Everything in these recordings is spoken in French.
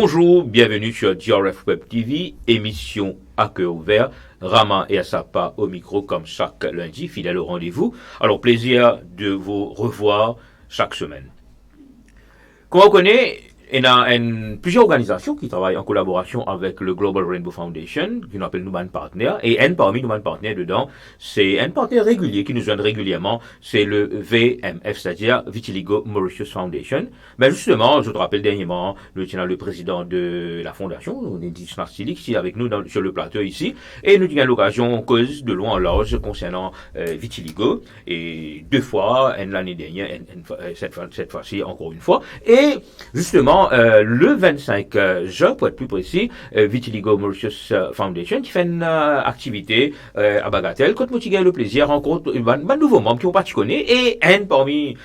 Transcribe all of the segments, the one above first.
Bonjour, bienvenue sur DRF Web TV, émission à cœur ouvert. Rama et Asapa au micro comme chaque lundi, fidèle au rendez-vous. Alors, plaisir de vous revoir chaque semaine. Comme on connaît, il y a plusieurs organisations qui travaillent en collaboration avec le Global Rainbow Foundation, qui nous appelle nous partenaires. Et un parmi nous partenaires dedans, c'est un partenaire régulier qui nous joint régulièrement, c'est le VMF, c'est-à-dire Vitiligo Mauritius Foundation. Mais justement, je te rappelle dernièrement, le président de la fondation, Neddy Snarstilik, qui est avec nous sur le plateau ici, et nous avons l'occasion, cause de loin en large concernant Vitiligo, et deux fois, l'année dernière, cette fois-ci encore une fois, et justement, le 25 juin, pour être plus précis, Vitiligo Mauritius Foundation qui fait une activité à Bagatelle. Quand nous avons le plaisir, rencontre un nouveau membre qui n'ont pas connu et un parmi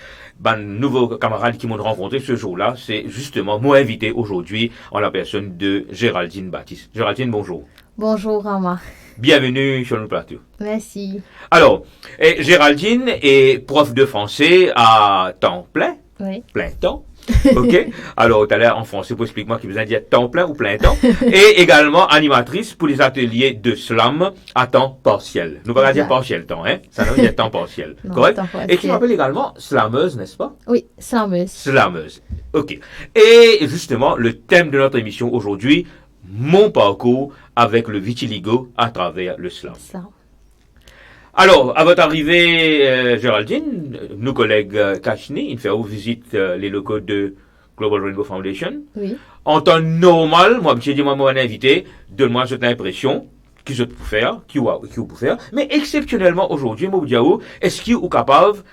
nouveaux camarades qui m'ont rencontré ce jour-là, c'est justement mon invité aujourd'hui en la personne de Géraldine Baptiste. Géraldine, bonjour. Bonjour Rama. Bienvenue sur le plateau. Merci. Alors, Géraldine est prof de français à temps plein. Oui. Plein temps. Ok. Alors, tout à l'heure en français, pour expliquer moi qui vous a dit temps plein ou plein temps. Et également animatrice pour les ateliers de slam à temps partiel. Nous allons dire partiel temps, hein. Ça veut dire temps partiel. Non, correct? temps partiel. Et qui m'appelle également slameuse, n'est-ce pas? Oui, slameuse. Slameuse. Ok. Et justement, le thème de notre émission aujourd'hui, mon parcours avec le vitiligo à travers le slam. Alors, à votre arrivée, Géraldine, nos collègues Kachni, ils font visite les locaux de Global Rainbow Foundation. Oui. En temps normal, moi, je dis, moi, mon invité, donne-moi cette impression, qui je peux faire, qui vous peut faire. Mais exceptionnellement, aujourd'hui, moi, Diao, est-ce qu'il est capable de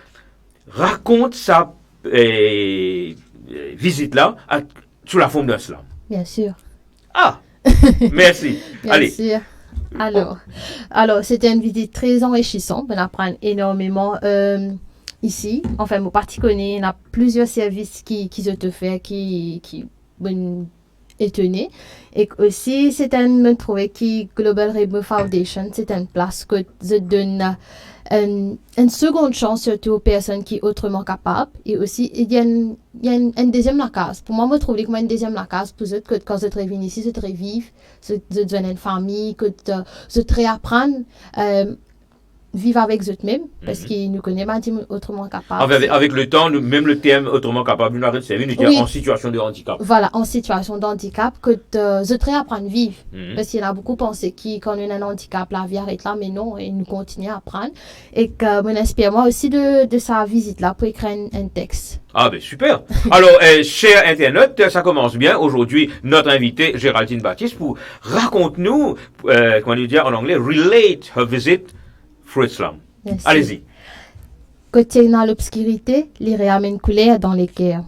raconter sa visite-là sous la forme d'un slam? Bien sûr. Ah! Merci. Bien Allez. sûr. Alors, c'était une visite très enrichissante. On apprend énormément ici. Enfin, mon parti connaît, il y a plusieurs services qui se te font, qui étonnés. Et aussi, c'est un trouvé qui Global Rainbow Foundation, c'est une place que je donne une seconde chance surtout aux personnes qui sont autrement capables. Et aussi, il y a une deuxième la case. Pour moi, je trouve que une deuxième la case pour eux, que quand je reviens ici, je vivre, je deviens une famille, que je réapprendre vivre avec eux-mêmes, parce qu'ils nous connaissent pas autrement capables. Avec le temps, même le terme autrement capable, nous arrête de servir, nous dire en situation de handicap. Voilà, en situation de handicap, que je réapprendre à vivre. Parce qu'il y a beaucoup pensé quand on a un handicap, la vie arrête là, mais non, et nous continuons à apprendre. Et que mon espère moi aussi de sa visite-là pour écrire un texte. Ah ben super. Alors, chers internautes, ça commence bien. Aujourd'hui, notre invité, Géraldine Baptiste, pour raconte-nous, comment dire en anglais, relate her visit through Islam. Allez-y. Côté dans l'obscurité, les ramènent couleur dans les cœurs.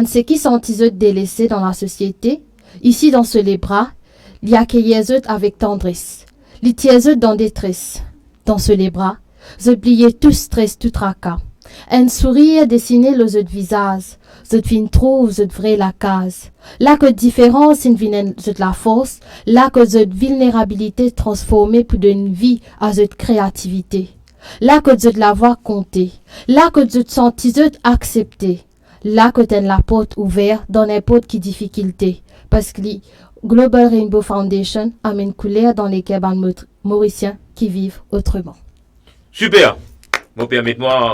Ceux qui sont délaissés dans la société, ici dans les bras, les accueillent avec tendresse. Les tiennent dans détresse. Dans les bras, oubliez tout stress, tout tracas. Un sourire dessiné aux autres visages. Zot fin trouve zot vrai la case. Là que différence in vinen zot la force, là que zot vulnérabilité transformée pour d'une vie à zot créativité. Là que zot la voix compter. Là que zot senti zot accepter. Là que ten la porte ouverte dans n'importe qui difficulté. Parce que li Global Rainbow Foundation amène couleur dans les cabanes mauriciens qui vivent autrement. Super. Bon, permettez-moi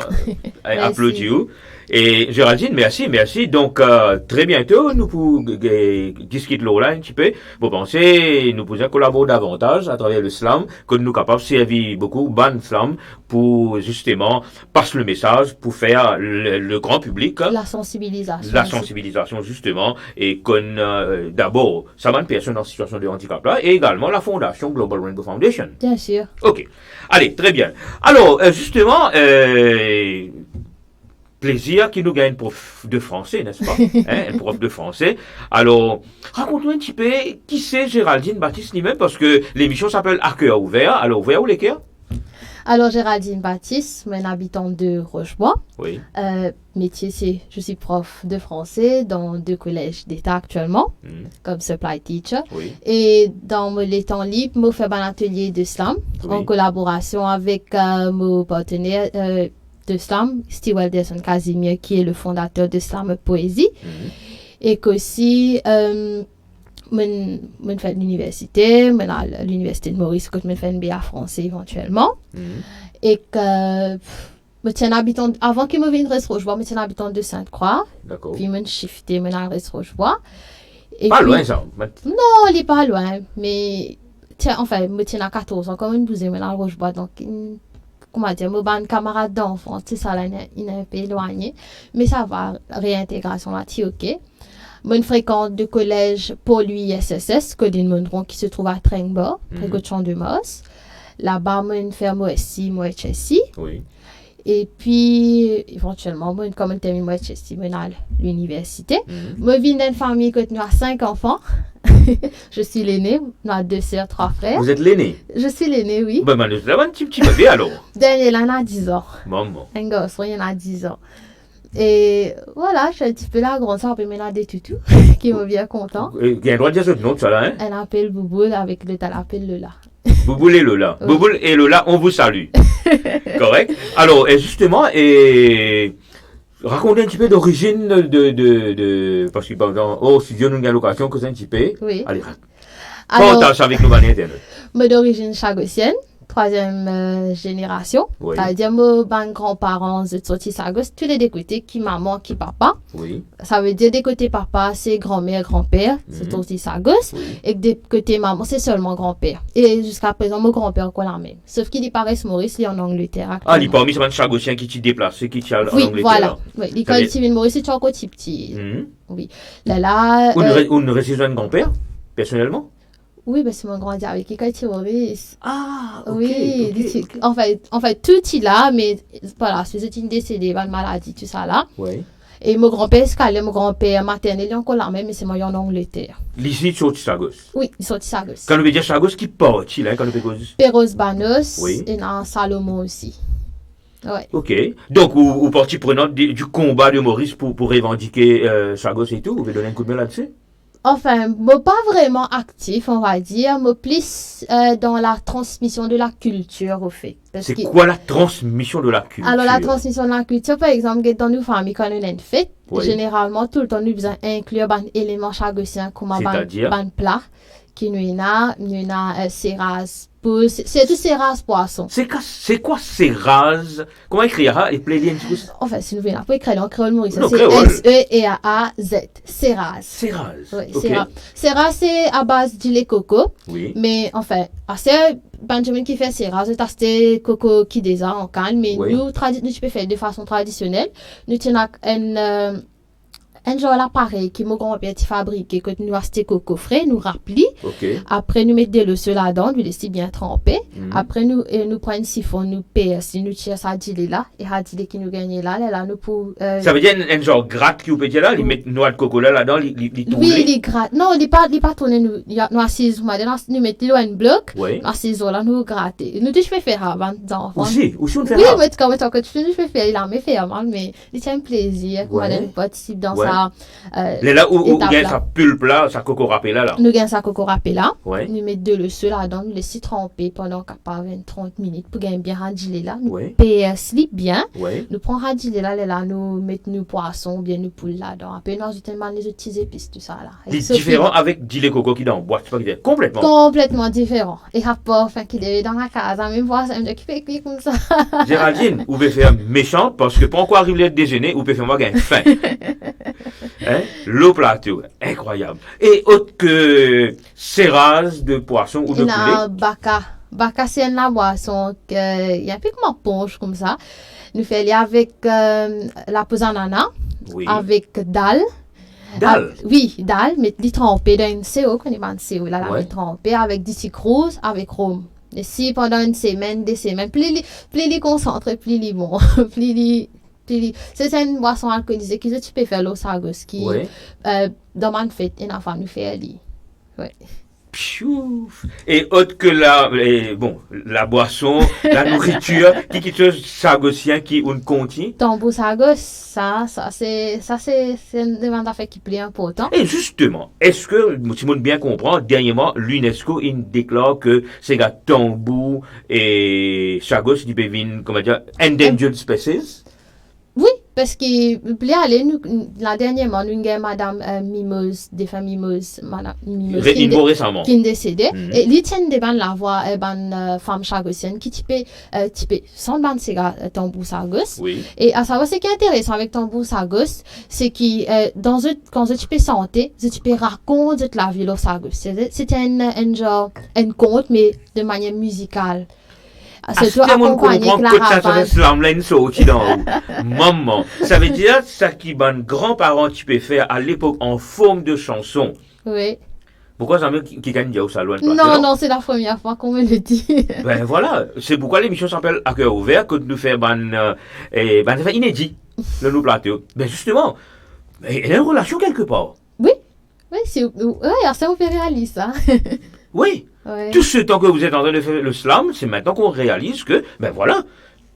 d'applaudir. Et Géraldine, merci. Donc, très bientôt, nous pouvons discuter là un petit peu. Vous pensez, nous pouvons collaborer davantage à travers le slam, que nous sommes capables de servir beaucoup, ban slam, pour justement passer le message, pour faire le grand public. La sensibilisation. La sensibilisation, justement, et qu'on, d'abord, ça va une personne en situation de handicap là, et également la fondation Global Rainbow Foundation. Bien sûr. Ok. Allez, très bien. Alors, justement, plaisir qui nous gagne prof de français, n'est-ce pas? Un prof de français. Alors, raconte-nous un petit peu qui c'est Géraldine Baptiste lui-même, parce que l'émission s'appelle À cœur ouvert. Alors, ouvert ou les cœurs? Alors, Géraldine Baptiste, un habitant de Rochebois. Oui. Métier, c'est, je suis prof de français dans 2 collèges d'État actuellement, comme supply teacher. Oui. Et dans les temps libres, je fais un atelier de slam en collaboration avec mon partenaire de slam, Steve Welderson Casimir, qui est le fondateur de Slam Poésie. Et qu'aussi, je fais l'université, l'université de Maurice, que je fais une BA français éventuellement. Et que, je tiens habitant, avant que je vienne à Rochebois, je tiens habitant de Sainte-Croix. D'accord. Puis je shifté, je à Rochebois. Pas puis, loin, ça. Non, il n'est pas loin. Mais, enfin, je tiens à 14 ans, comme une bousée, je à Rochebois. Donc, comment dire, je suis un camarade d'enfance, c'est ça, là, il est un peu éloigné. Mais ça va, réintégration là, ok. Je fréquente le collège Paul ISSS, Codine Mondron, qui se trouve à Trengbo, près de Champ de Moss. Là-bas, je fais moi aussi, moi HSI. Oui. Et puis, éventuellement, comme je termine moi HSI, je vais à l'université. Je viens d'une famille qui a 5 enfants. Je suis l'aîné, on a 2 sœurs, 3 frères. Vous êtes l'aîné? Je suis l'aîné, oui. Ben, vous avez un petit bébé alors? Dernier, là, il a 10 ans. Bon. Un gosse, il a 10 ans. Et voilà, je suis un petit peu la grande soeur, puis maintenant des toutous, qui me bien content. Il y a un droit de dire ce nom, ça là, hein? Elle appelle Bouboule avec le tal appelle Lola. Bouboule et Lola. Oui. Bouboule et Lola, on vous salue. Correct? Alors, justement, racontez un petit peu d'origine parce que, si Dieu nous a l'occasion, que c'est un petit peu. Oui. Allez, partage avec nos bannières. Moi d'origine chagossienne. 3e génération. Oui. C'est-à-dire, mes grands-parents sont sortis Sagos, tous les deux côtés, qui maman, qui papa. Oui. Ça veut dire des côtés papa, c'est grand-mère, grand-père, c'est sortis Sagos. Oui. Et que des côtés maman, c'est seulement grand-père. Et jusqu'à présent, mon grand-père, quoi la même. Sauf qu'il est Paris Maurice, il est en Angleterre. Ah, il est parmi ces chagossiens qui t'y déplacent, qui t'y allent en Angleterre. Oui, voilà. Oui, l'école Tivin Maurice, c'est encore petit. Oui. Là. Ou ne récise un grand-père, personnellement? Oui, c'est mon grand avec qui quand Maurice. Ah, ok. Oui, okay. En fait, tout est là, mais voilà, c'est une décédé, une maladie, tout ça là. Oui. Et mon grand-père, mon grand-père maternel, il est encore là même, mais c'est moi en Angleterre. Ici, sur Sagos? Oui, il sort Sagos. Quand on veut dire Sagos, qui porte, là, quand on veut dire Perros Banos, oui. Et dans Salomon aussi. Ouais. Ok. Donc, ou partie prenante du combat de Maurice pour revendiquer Sagos et tout, vous pouvez donner un coup de main là-dessus? Enfin, pas vraiment actif, on va dire, mais plus dans la transmission de la culture, au fait. C'est quoi la transmission de la culture? Alors, la transmission de la culture, par exemple, dans nos familles, quand on a une fête, oui. Généralement, tout le temps, nous devons inclure un élément chagossien comme un plat, qui nous a serras, c'est tout serras poisson. C'est quoi serras? Comment écrire les plaidiens? Enfin, si nous venons après écrire en créole Maurice, c'est S-E-R-A-Z. Serras. Serras. Oui, okay. Serras, c'est à base du lait coco. Oui. Mais enfin, c'est Benjamin qui fait serras, c'est acheté coco qui déjà en calme. Mais oui. nous peux faire de façon traditionnelle. Nous tenons un genre l'appareil qui mon grand-père fabriqué que nous acheter coco frais, nous rappeli. Okay. Après nous mettre de l'eau sur là-dedans, nous laisser bien tremper. Après nous prenons un siphon, nous perce, nous tirons ça là et hadile qui nous gagne là nous pour. Ça veut dire un genre gratte qui vous peut dire là, ils mettent noix de coco là-dedans, ils tournent. Oui, les gratte. Non, il pas tourner nous assise nous mettons l'eau un bloc. Oui. Assise là nous gratter. Nous je peux faire avant d'enfant. Aussi on fait. Oui, mais quand que tu peux faire il a mais faire mal mais c'est un plaisir qu'on participe dans ça. Là où gagne sa pulpe là, sa coco râpé là. Nous gagne sa coco râpé là. Ouais. Nous mettons de l'eau là-dedans, nous laisser tremper pendant 20-30 minutes pour gagner bien radilé là. Nous slip bien. Ouais. Nous prenons radilé là, nous mettons nos poissons bien nos poules là-dedans. Après nous ajoutons les autres petites épices tout ça là. C'est différent avec du coco qui dans boîte, c'est pas qu'il complètement. Complètement différent. Et rapport enfin qui est dans la case, même poisson qui fait cuire comme ça. Géraldine, vous pouvez faire méchante parce que pas encore arrivé le déjeuner, vous pouvez faire gagner faim. Hein? L'eau plateau, incroyable. Et autre que serras de poisson ou de poulet. Baka, c'est une boisson il y a un peu comme un punch comme ça. Nous faisons avec la posanana, oui. Avec dalle. Dalle? Oui, dalle, mais les tremper dans une CO, qu'on est dans une CO, là, la tremper avec du sucrose, avec rhum. Et si pendant une semaine, des semaines, plus les concentrés, plus les bons, c'est une boisson alcoolisée que tu peux faire l'eau sagos qui dans ma fête et la femme nous fait aller. Ouais. Piouf. Et autre que la boisson, la nourriture, qui te sagosien qui on contient. Tambour sagos, ça c'est une demande d'affaires qui plaît important. Et justement, est-ce que si on bien comprend, dernièrement l'UNESCO il déclare que c'est la tambour et sagos qui deviennent comment dire endangered species? Oui, Parce que, aller, nous, la dernièrement, nous avons Madame Mimose, des femmes Mimose, Madame Mimose, récemment. Qui est décédée. Et lui tient des bandes la voix, femme chagossienne, qui type, sans bande cigare, tambour sagos. Oui. Et à savoir, ce qui est intéressant avec tambour sagos, c'est que, quand tu peux santé, tu peux raconter la vie au sagos. C'est un conte, mais de manière musicale. C'est toi accompagné maman, ça veut dire ça qui ben grands-parents tu peux faire à l'époque en forme de chanson. Oui. Pourquoi ça me qui gagne au salon? Non, c'est la première fois qu'on me le dit. Ben voilà, c'est pourquoi l'émission s'appelle À cœur ouvert que nous fait inédit le nous plateau. Ben justement, il y a une relation quelque part. Oui, c'est un peu réaliste ça. Oui. Ouais. Tout ce temps que vous êtes en train de faire le slam, c'est maintenant qu'on réalise que, ben voilà,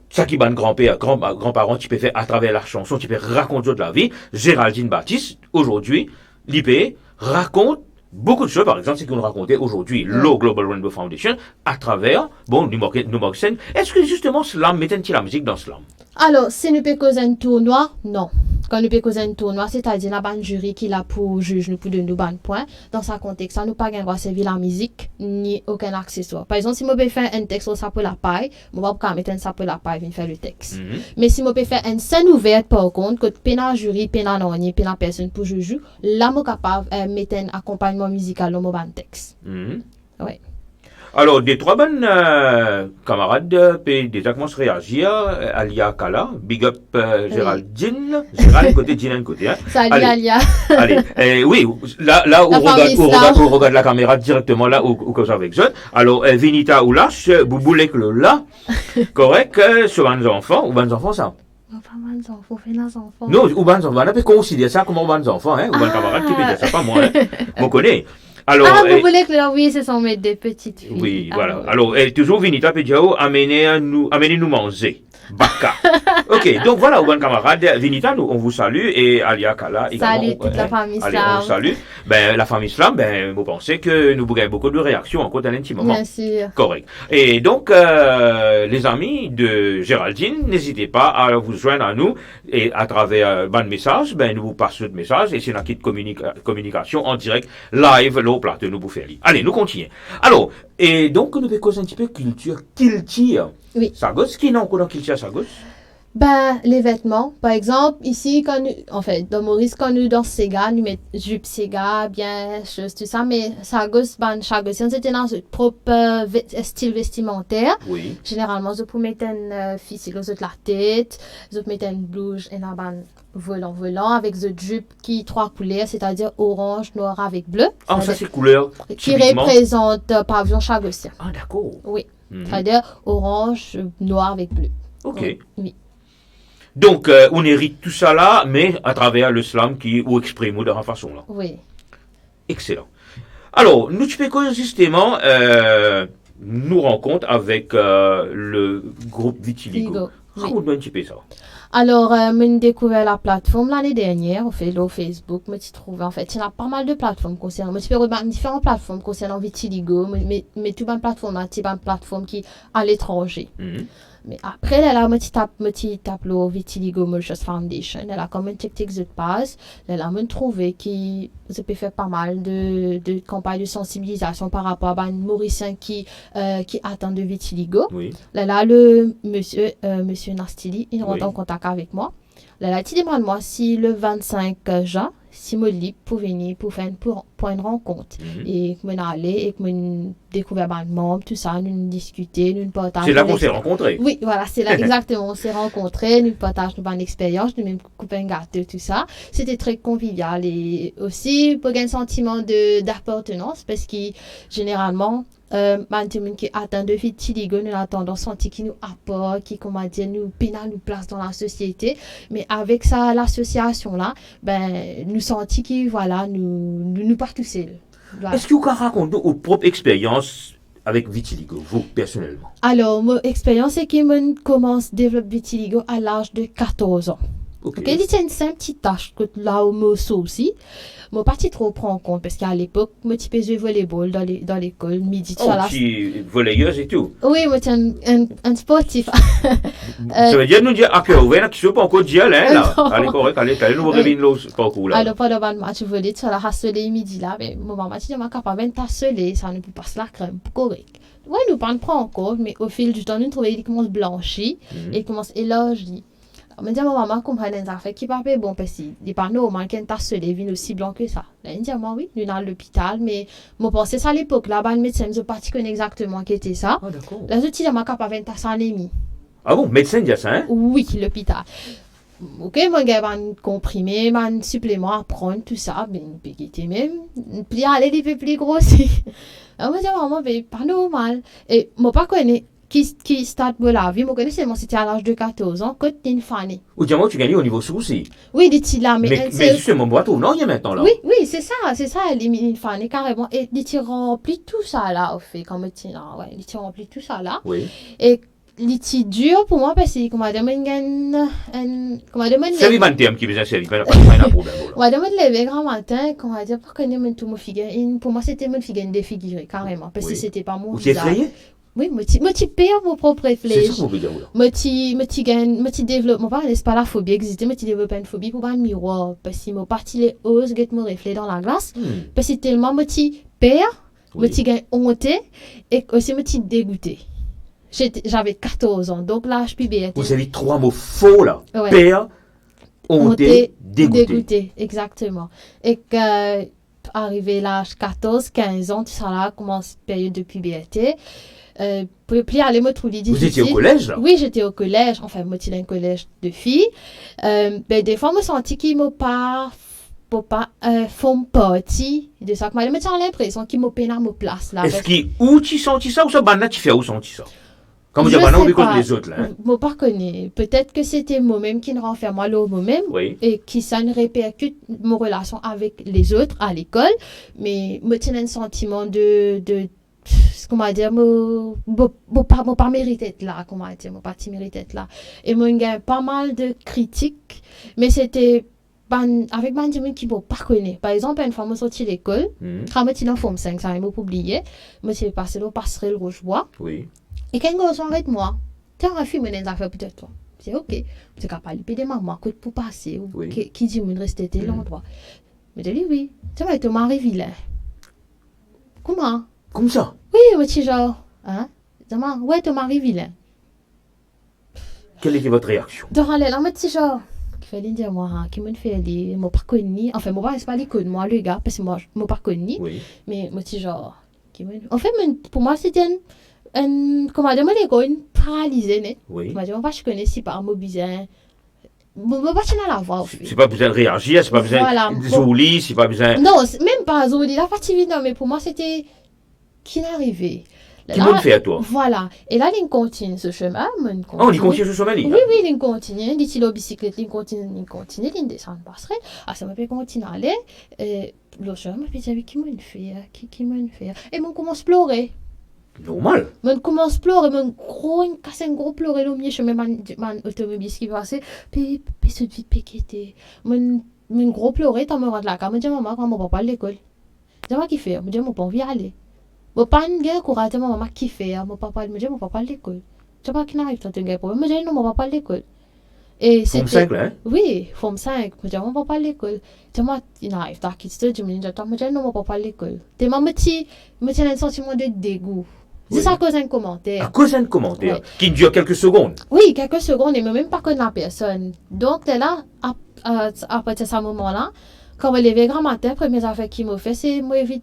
ça qui banne grands-parents, tu peux faire à travers la chanson, tu peux raconter de la vie. Géraldine Baptiste, aujourd'hui, l'IP raconte beaucoup de choses. Par exemple, c'est qu'on racontait aujourd'hui, le Global Rainbow Foundation, à travers, New Morrison. Est-ce que justement slam, mettez-il la musique dans slam? Alors, si nous peut causer un tournoi, non. Quand nous peut causer un tournoi, c'est-à-dire la bande jury qui l'a pour juge, nous pour donner nous ban point. Dans ce contexte, ça nous pas droit servir la musique ni aucun accessoire. Par exemple, si moi peux faire un texte au sapeur la paille, moi pas mettre un sapeur la paille venir faire le texte. Mais si moi peux faire une scène ouverte par contre, que pena jury, pena non, pena personne pour juger, là moi capable mettre un accompagnement musical dans mon ban texte. Ouais. Alors, des trois bonnes camarades, déjà commencent à réagir. Alia Kala, big up Géraldine, Gérald côté, Gina côté. Hein. Salut Alia. Allez, oui, là on regarde la caméra directement là où comme ça avec John. Alors, Vinita ou Lâche, Bouboulek le là, correct, sur les enfants, ou les enfants ça? Non, ou les enfants, on peut considérer ça comme les enfants, hein, ou les camarades qui peut dire ça, pas moi, hein. On connaît. Alors, vous voulez que là, oui, ce sont mes deux petites filles. Oui, voilà. Alors, toujours Vinita Pediao, amenez-nous manger. Baka. Ok, donc voilà, bon camarade, Vinita, on vous salue, et Alia Kala également. Salut toute la famille Islam. Allez, on vous salue. Ben, la famille Islam, ben, vous pensez que nous avons beaucoup de réactions encore dans l'intimement. Bien sûr. Correct. Et donc, les amis de Géraldine, n'hésitez pas à vous joindre à nous, et à travers ban message, ben, nous vous passons de message, et c'est une acquis de communication en direct, live, l'eau plate, nous vous faire lire. Allez, nous continuons. Alors, et donc, nous faisons un petit peu culture, oui. Sagos, qui n'a encore dans culture Sagos? Ben, les vêtements, par exemple, ici, dans Maurice, quand nous dansons Sega, nous mettons jupe Sega, bien, choses, tout ça, mais Sagos, Chagosian, c'était dans notre propre style vestimentaire. Oui. Généralement, je peux mettre un ficile sur la tête, je peux mettre une blouse et un ban volant, avec une jupe qui trois couleurs, c'est-à-dire orange, noir avec bleu. Ah, ça c'est couleur. Qui représente pavillon Chagosien. Ah, d'accord. Oui. C'est-à-dire orange, noir avec bleu. Ok. Oui. Donc, on hérite tout ça là, mais à travers le slam qui ou exprime de la façon là. Oui. Excellent. Alors, nous tu fais quoi justement nous rencontre avec le groupe Vitiligo. Raconte-moi un petit peu ça. Alors, j'ai découvert la plateforme l'année dernière, au Facebook, je trouvé en fait, il y a pas mal de plateformes concernant, je peux remarquer différentes plateformes concernant Vitiligo, mais tout une plateforme, c'est une plateforme qui à l'étranger. Mais après, elle a un petit tableau Vitiligo Mauritius Foundation. Elle a comme un tic-tic de passe. Elle a même trouvé qui peut faire pas mal de campagnes de sensibilisation par rapport à un Mauricien qui atteint de vitiligo. Oui. Là, le monsieur Nastili, il rentre en contact avec moi. Là, il demande moi si le 25 juin, si je suis libre pour venir pour une rencontre. Et que je aller et que je découvre un membre, tout ça, nous discuter, nous partager. C'est là qu'on s'est rencontrés. Oui, voilà, c'est là exactement. On s'est rencontrés, nous partageons une expérience, nous même couper un gâteau, tout ça. C'était très convivial et aussi pour un sentiment d'appartenance parce que généralement, qui atteint de vitiligo, nous avons tendance à sentir qui nous apporte, qui, comment dire, nous place dans la société. Mais avec ça, l'association là, ben, nous sentons que, voilà, nous pas tous seuls. Voilà. Est-ce que vous pouvez raconter vos propres expériences avec vitiligo, vous, personnellement? Alors, mon expérience, c'est que je commence à développer vitiligo à l'âge de 14 ans. Ok. Ok, il tient une simple petite tâche que là où me aussi. Moi, pas trop prendre en compte parce qu'à l'époque, moi, tu faisais volleyball dans l'école, midi, tout Oh, ça là. tu volleyeuse et tout. Oui, moi, tiens, un sportif. Ça veut dire, nous dire, à cœur ouvert, qui ne sont pas encore dit, là. Non. Allez, correct, allez, nous réveiller le parcours, là. Alors, pendant le match volley, tu la soleil midi là, mais mon maman, tu m'as capable de soleil, ça ne peut pas se la crème, correct. Ouais, nous pas prend encore, mais au fil du temps, nous trouvons qu'il commence blanchi, et il commence élargi. On me dit, ma maman comprend des affaires qui parlent bon, parce qu'il n'est pas normal qu'un tasse soleil vienne aussi blanc que ça. Là, il dit, moi, oui, nous sommes à l'hôpital, mais moi, pensais ça à l'époque, là-bas, le médecin ne pas exactement qui était ça. Ah, d'accord. Là, je dis, ma capable de tasse anémie. Ah bon, médecin dit ça, hein? Oui, l'hôpital. Ok, mon gars, un comprimé, un supplément à prendre, tout ça, ben, il était même, puis aller, il fait plus grossir. Alors, moi, je dis, maman, ben, pas normal. Et moi, pas connais qui start de la vie, moi, connais seulement c'était à l'âge de 14 ans, que t'es une fanny. Ou dis-moi, tu gagnes au niveau souci. Oui, dit-il là, Mais justement, moi, tout, non, il y a maintenant, là. Oui, oui, c'est ça, elle est une fanny, carrément. Et il remplit tout ça, là, au fait, comme tu là, ouais, il remplit tout ça, là. Oui. Et, c'est dur pour moi parce que comment C'est lui un terme qui besoin de servir, pas de problème. on demande lever grand matin, comment dire, pour connaître mon tout mon figurine. Pour moi, c'était mon figurine défigurée, carrément, parce que c'était pas mon visage. Vous êtes effrayé? Oui, moi, tu perds mon propre réflexe. C'est ça qu'on veut dire, là. Moi, tu développes, moi, pas, laisse pas la phobie exister, moi, tu développes une phobie pour pas un miroir, parce que moi, parti les oses, get mon réflexe dans la glace, parce que tellement, moi, tu perds, moi, tu gagnes honte, et aussi, moi, tu dégoûté. J'avais 14 ans, donc là, je suis Vous avez 3 mots faux là. Ouais. Père, honté, dégoûté. Exactement. Et que, arrivé l'âge 14, 15 ans, tout ça là, commence période de puberté. Puis aller me trouver difficile. Vous étiez au collège là? Oui, j'étais au collège. Enfin, moi, j'étais un collège de filles. Ben, des fois, je me sentis qu'ils m'ont pas font partie de ça. Mais j'ai l'impression qu'ils m'ont payé à ma place là. Est-ce que où tu senti ça ou ça banane tu fais où senti ça? Comme je dis, on pas les autres là. Hein? Moi, pas connais. Peut-être que c'était moi-même qui ne renferme moi-même et qui ça ne répercute mon relation avec les autres à l'école. Mais moi, j'ai un sentiment de comment dire, moi pas mérité là, comment dire, moi pas mérité là. Et moi, j'ai pas mal de critiques, mais c'était avec des gens qui ne pas connaître. Par exemple, une fois, je suis sorti de l'école, quand je suis en forme 5, ça m'a oublié, je suis passé au passerelle Rochebois. Oui. Et quand on s'arrête moi, tu as un film des affaires peut-être toi. C'est ok. Tu es capable de maman pour passer ou qui dit que rester à l'endroit. Mais je dis oui. Tu vas être mari vilain. Comment? Comme ça? Oui, mais tu genre, hein? Dis-moi, ouais, ton mari vilain. Quelle était votre réaction? Durant les langues, tu genre, qui fait dire moi, qui me fait les mots pas connus. Enfin, moi pas les codes moi le gars parce que moi je pas connu. Oui. Mais moi tu genre, qui me. En fait, pour moi c'était comment dire, moi l'école paralysée, né? Oui. Moi je connais si par mot bizarre. Moi pas la voix. C'est pas besoin de réagir, c'est pas besoin de zoli, c'est pas besoin. Non, même pas zoli, la partie vide, non, mais pour moi c'était qui n'arrivait. Qui m'a fait à toi? Voilà. Et là, il continue ce chemin. Oh, il continue ce chemin, oui, il continue. Dit il au bicyclette, il continue, il descend le passerelle. Ah, ça m'a fait continuer à aller. Et le chemin, puis j'avais qui m'a fait, qui m'a fait. Et on commence à pleurer. Normal. On commence à pleurer, on casse un gros pleurer au milieu chemin, man automobiliste qui passait. Puis ce vite péqueté. Mon gros pleurer, t'en me rends de la carte. Je me dis, maman, quand mon papa à l'école. C'est moi qui fais. Je me dis, mon papa, on vient aller. Mon papa n'a pas courage, mon maman qui fait, mon papa me dit mon papa à l'école. Tu vois qui n'arrive, toi tu as un problème. Je dis non, mon papa à l'école. Et c'était Forme 5 là? Hein? Oui, forme 5. Je dis mon papa à l'école. Tu vois, il n'arrive pas, tu te dis, je dis non, mon papa à l'école. Tu m'as un sentiment de dégoût. C'est ça à cause d'un commentaire. À cause d'un commentaire qui dure quelques secondes. Oui, quelques secondes, et même pas connaître la personne. Donc, tu es là, à partir de ce moment-là, quand je me lève grand matin, la première affaire qu'il m'a fait, c'est moi évite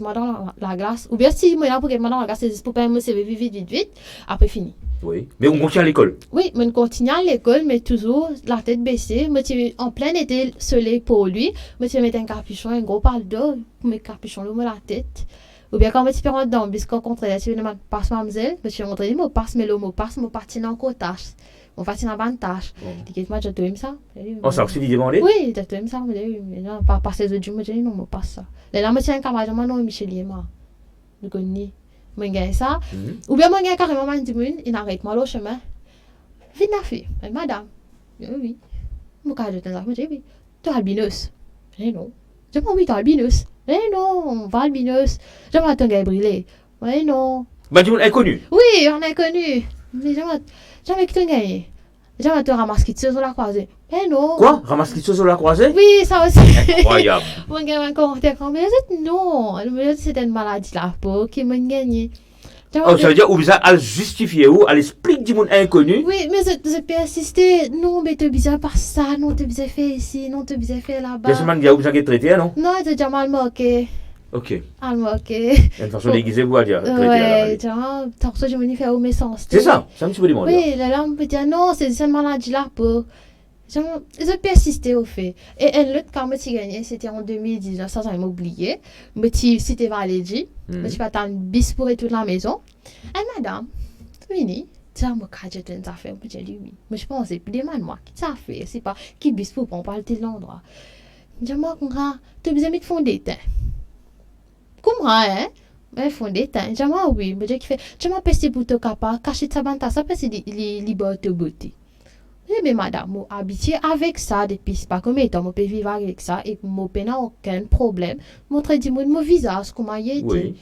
moi dans la glace. Ou bien si moi là pour moi dans la glace, c'est pour pas me servir vite. Après fini. Oui. Mais on continue à l'école. Oui, on continue à l'école, mais toujours la tête baissée. Moi, en plein été soleil pour lui. Moi, je mettais un capuchon, un gros pal d'eau, pour mettre capuchon là, la tête. Ou bien quand je rentre dans le bus, quand on je me passe mademoiselle, je suis rentrée, je passe, mais l'homme passe, je parti dans le tâche. On va dans la tâche. Dis-moi, je te aime ça. On s'en s'est demandé? Oui, je te aime ça. Mais non, pas passer les autres jours, je dis non, je passe ça. Là, je suis un camarade, non, Michel et moi. Je connais. Je gagne ça. Ou bien, je gagne carrément, il n'arrête moi le chemin. Vite, la fille. Madame. Oui. Mon cas de temps, je dis, oui, tu es albinos. Eh non. Je dis, oui, tu es albinos. Eh non, pas albinos. Je m'attends à brûler. Eh non. Bah, du monde inconnu. Oui, on est connu. Mais jamais que tu gagnes. Jamais tu ramasses qui sur la croisée. Eh non. Quoi? Ramasse les choses sur la croisée? Oui, ça aussi. Incroyable. Mon gars m'a commenté comme, mais non. C'était une maladie de la peau qui m'a gagné. Oh, ça veut dire, ou ça, elle justifie ou, elle explique du monde inconnu. Oui, mais je peux insister. Non, mais tu es bizarre par ça. Non, tu es bizarre fait ici. Non, tu es bizarre fait là-bas. Il y a seulement des gens qui est traité, non? Non, tu es déjà mal moqué. Ok. Mal moqué. Il y a une façon déguisée, vous, à dire. Ouais, tu vois, t'as ça, je me dis, faire au méchant. C'est ça, c'est un petit peu demandé. Oui, là, on peut dire, non, c'est une maladie de la peau. Je persistais au fait. Et l'autre, quand je suis gagné, c'était en 2019, ça, j'avais oublié. C'était Valérie. Je suis pas attendre bis pour toute la maison. Et madame, vini. Tiens, moi, quand j'ai une affaire, je dis oui. Mais je pense, c'est demande-moi, qui ça fait? C'est pas qui bis pour parler de l'endroit. Je dis, moi, tu as besoin de fond d'éteint. Comment, hein? Mais fond d'éteint. Je dis, moi, oui. Je dis, je m'appelle pour te capable, cacher ta bande, ça peut être liberté beauté. Eh bien, madame, je suis habituée avec ça depuis pas combien de temps. Je peux vivre avec ça et je n'ai aucun problème. Je montre mon visage, comment il est. Oui.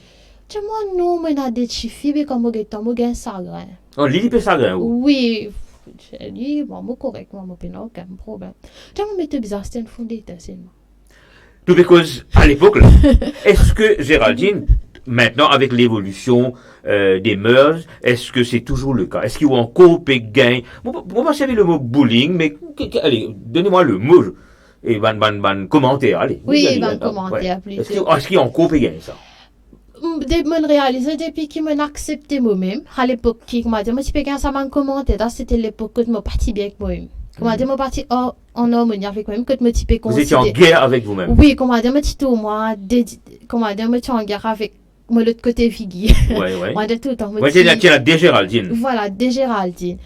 Je dis, non, je n'ai des chiffres, mais comme je suis un sagrin. Oh, Lily peut sagrin, ou? Oui. Je dis, bon, je suis correct, je n'ai aucun problème. Je dis, mais c'est bizarre, c'est une fondée, seulement. Tout because, à l'époque, là, est-ce que Géraldine, maintenant, avec l'évolution des mœurs, est-ce que c'est toujours le cas? Est-ce qu'il y a encore des gains? Moi, pas servir le mot bullying, mais allez, donnez-moi le mot et ban commentaire, allez. Oui, ban commentaire, plutôt. Est-ce qu'il y a encore des gains, ça? Je réalise depuis qu'il m'a accepté moi-même. À l'époque, qui m'a dit, moi, si quelqu'un ça m'a commenté, c'était l'époque que je me parti bien avec moi-même. Comment dire, je parti en harmonie avec moi-même, que je me type Vous étiez en guerre avec vous-même? Oui, comment dire, je me type au moins, comment dire, je suis en guerre avec moi l'autre côté figure. Ouais, ouais. Moi, de tout le temps. Moi, j'ai la de Géraldine. Voilà, de Géraldine.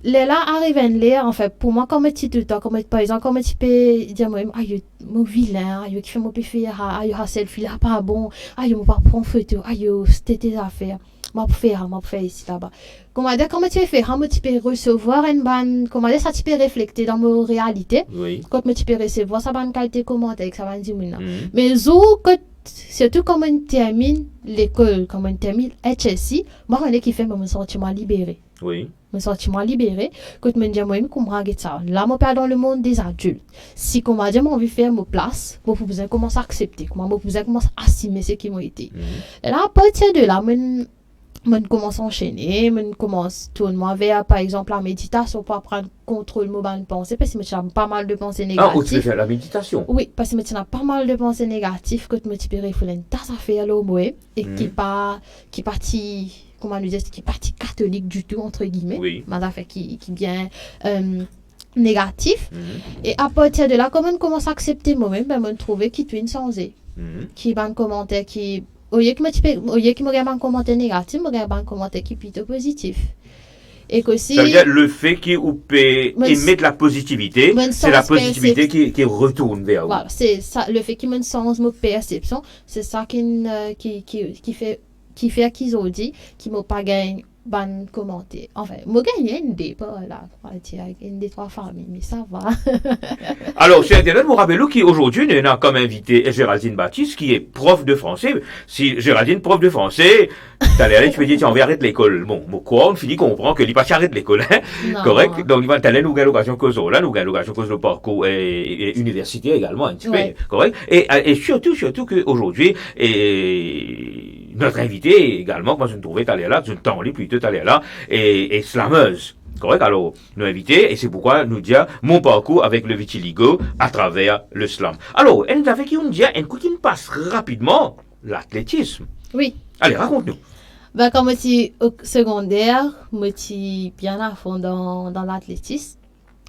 Là, arrive un l'air, en fait, pour moi, comme je dis tout le temps, comme par exemple, comme je peux dire moi-même, aïe, mon vilain, aïe, qui fait mon péché, aïe, selfie là, pas bon, aïe, mon pas prendre photo, aïe, c'était tes affaires. M'a faire ici là-bas. Comment dire, comment tu fais, comment tu peux recevoir une bonne, comment dire, ça tu peux refléter dans ma réalité. Oui. Quand tu peux recevoir, ça va une qualité commentaire, ça va dire maintenant. Mais surtout quand on termine l'école, quand on termine HSI, moi, on est qui fait mon sentiment libéré. Oui. Mon sentiment libéré, quand je me dis, moi, comment regarder ça. Là, je suis dans le monde des adultes. Si, comment dire, moi, envie de faire ma place, moi, je commence à accepter, moi, je commence à assumer ce qui m'a été. Et là, à partir de là, je commence à enchaîner, je commence tourner vers, par exemple, la méditation pour prendre contrôle de mes pensées, parce que j'ai pas mal de pensées négatives. Ah, où tu peux faire la méditation? Oui, parce que j'ai pas mal de pensées négatives, que je me dis, il faut une tasse à faire là, et qui partit, comment nous dire, qui partie catholique du tout, entre guillemets. Oui. Mais ça fait qui bien négatif. Et à partir de là, comme on commence à accepter moi-même, ben, je trouve qu'il est changé. Qui va un commentaire qui. Au lieu que me regarde un commentaire négatif, me regarde un commentaire qui est plutôt positif. Et qu'aussi. Ça veut dire le fait qu'il émettre la positivité, c'est la positivité qui retourne vers vous. Voilà, c'est ça, le fait qu'il me change ma perception, c'est ça qui fait qu'ils ont dit, qui m'ont pas gagné ban commenter. Enfin, moi gagné une des pas là, avec une des trois familles, mais ça va. Alors, chez Internet, vous rappelez qui aujourd'hui nous a comme invité Géraldine Baptiste, qui est prof de français. Si Géraldine, prof de français, t'allais aller, tu peux dire, tiens, on va arrêter l'école. Bon, quoi, on finit comprend que l'il pas arrête l'école, hein. Correct? Donc, il va t'aller, nous gagnons l'occasion cause là, nous gagnons l'occasion cause le parcours et universitaire également, un petit peu. Correct? Et surtout qu'aujourd'hui, notre invité également, moi je me trouvais t'aller là, je ne t'en lis plutôt t'aller là, et slameuse. Correct? Alors, nous inviter, et c'est pourquoi nous dire mon parcours avec le vitiligo à travers le slam. Alors, elle nous avait qui on dit, une passe rapidement l'athlétisme. Oui. Allez, raconte-nous. Ben, quand je suis au secondaire, je suis bien à fond dans l'athlétisme.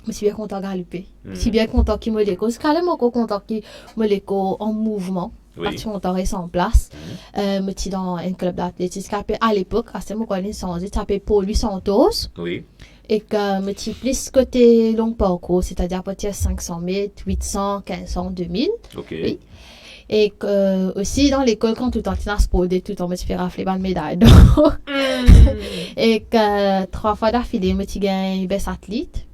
Je suis bien content de galoper. Je suis bien content qu'il me l'écho. C'est carrément content qu'il me l'écho en mouvement. Parce qu'on reste en place. Je suis dans un club d'athlétisme qui à l'époque, à ce moment-là, il s'appelait Paul Louis Santos. Oui. Et que je suis plus côté long parcours, c'est-à-dire à partir de 500 mètres, 800, 1500, 2000. Ok. Oui. Et que aussi dans l'école, quand tout le temps tu as sporté, tout le temps je me suis raflé une médaille. Et que 3 fois d'affilée, je suis gagné best athlète.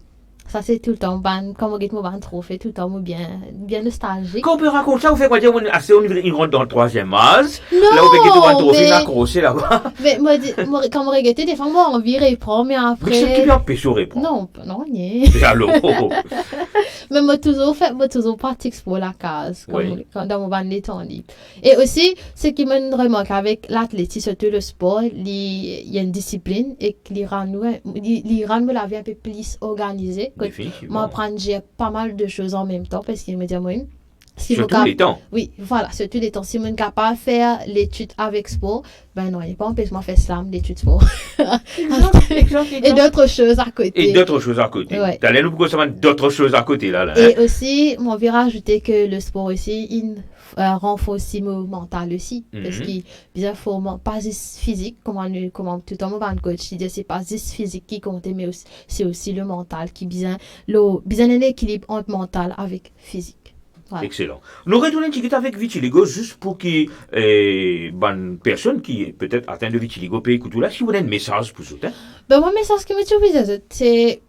Ça, c'est tout le temps, comme on dit, mon trop fait tout le temps, bien nostalgique. Quand on peut raconter ça, vous faites quoi dire, il rentre dans le troisième âge. Non, là, vous faites que tu mais... vas accroché là-bas. Mais quand on regrette, des fois, moi, envie de répondre, mais après... Mais c'est qui vient pécho répondre? Non, nie. Alors, Mais moi, toujours pratique pour la case, dans mon ban de temps libre. Et aussi, ce qui me remarque avec l'athlétisme, surtout le sport, il y a une discipline et qui rend la vie un peu plus organisée. Moi, apprendre j'ai pas mal de choses en même temps parce qu'il me dit moi. Surtout les temps. Oui, voilà, surtout les temps. Si je suis capable de faire l'étude avec sport, ben non, il n'y a pas empêchement de faire slam, l'étude sport. Et d'autres choses à côté. Ouais. T'allais nous proposer d'autres choses à côté là. Et aussi, on va rajouter que le sport aussi, il renforce aussi mon mental aussi. Parce qu'il bien faut pas juste physique, comme tout le monde coach, il dit c'est pas juste physique qui compte, mais c'est aussi le mental qui bien un équilibre entre mental avec physique. Voilà. Excellent. Nous retournons un petit peu avec vitiligo juste pour que bonne personne qui est peut-être atteinte de vitiligo peut écouter là. Si vous avez un message pour vous, Ben mon message que me trouve c'est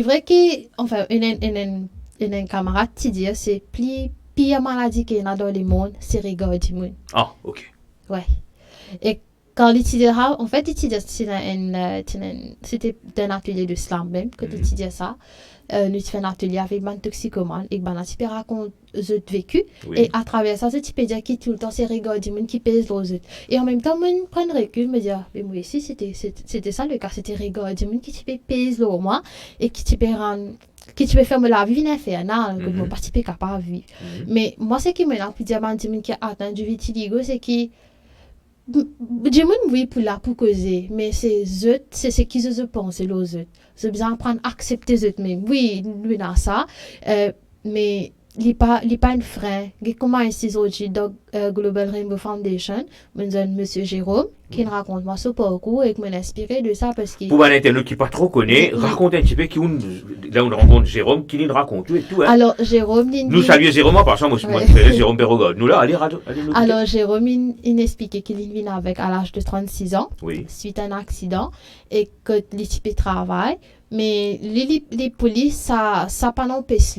vrai que enfin une camarade qui dit c'est pire maladie qu'il y a dans le monde, c'est rigole du monde. Ah, ok. Ouais. Et quand l'étudiant, en fait, c'était un atelier de slam même, que tu étudiais ça. Nous fait un atelier avec un toxicomane et un type raconte ce vécu. Et à travers ça, ce type dire qui tout le temps c'est rigole du monde qui pèse les autres. Et en même temps, je prends le recul, me dire, mais moi aussi, c'était ça le cas, c'était rigole du monde qui pèse le moi et qui peut faire la vie infernale, que mon parti est capable de vivre. Mais moi, ce qui me l'a plus dire, qui a atteint du vitiligo, c'est que je me oui pour causer, mais c'est ce qu'ils se pensent, les autres. C'est besoin d'apprendre à accepter les autres même. Oui, nous dans ça, mais il n'est pas un frein. Comment est-ce aujourd'hui dans Global Rainbow Foundation, monsieur Jérôme, qui raconte moi ce parcours et qui m'a inspiré de ça parce que... Pour un internaute qui pas trop connaît, raconte un petit peu là on rencontre Jérôme qui nous raconte tout et tout. Hein. Alors Jérôme... Nous saluons Jérôme en passant, moi je Jérôme Berrogod. Nous là, allez nous alors Jérôme, il expliquait qu'il vient avec à l'âge de 36 ans, suite à un accident, et que l'équipe travaille, mais les polices, ça pas l'empêche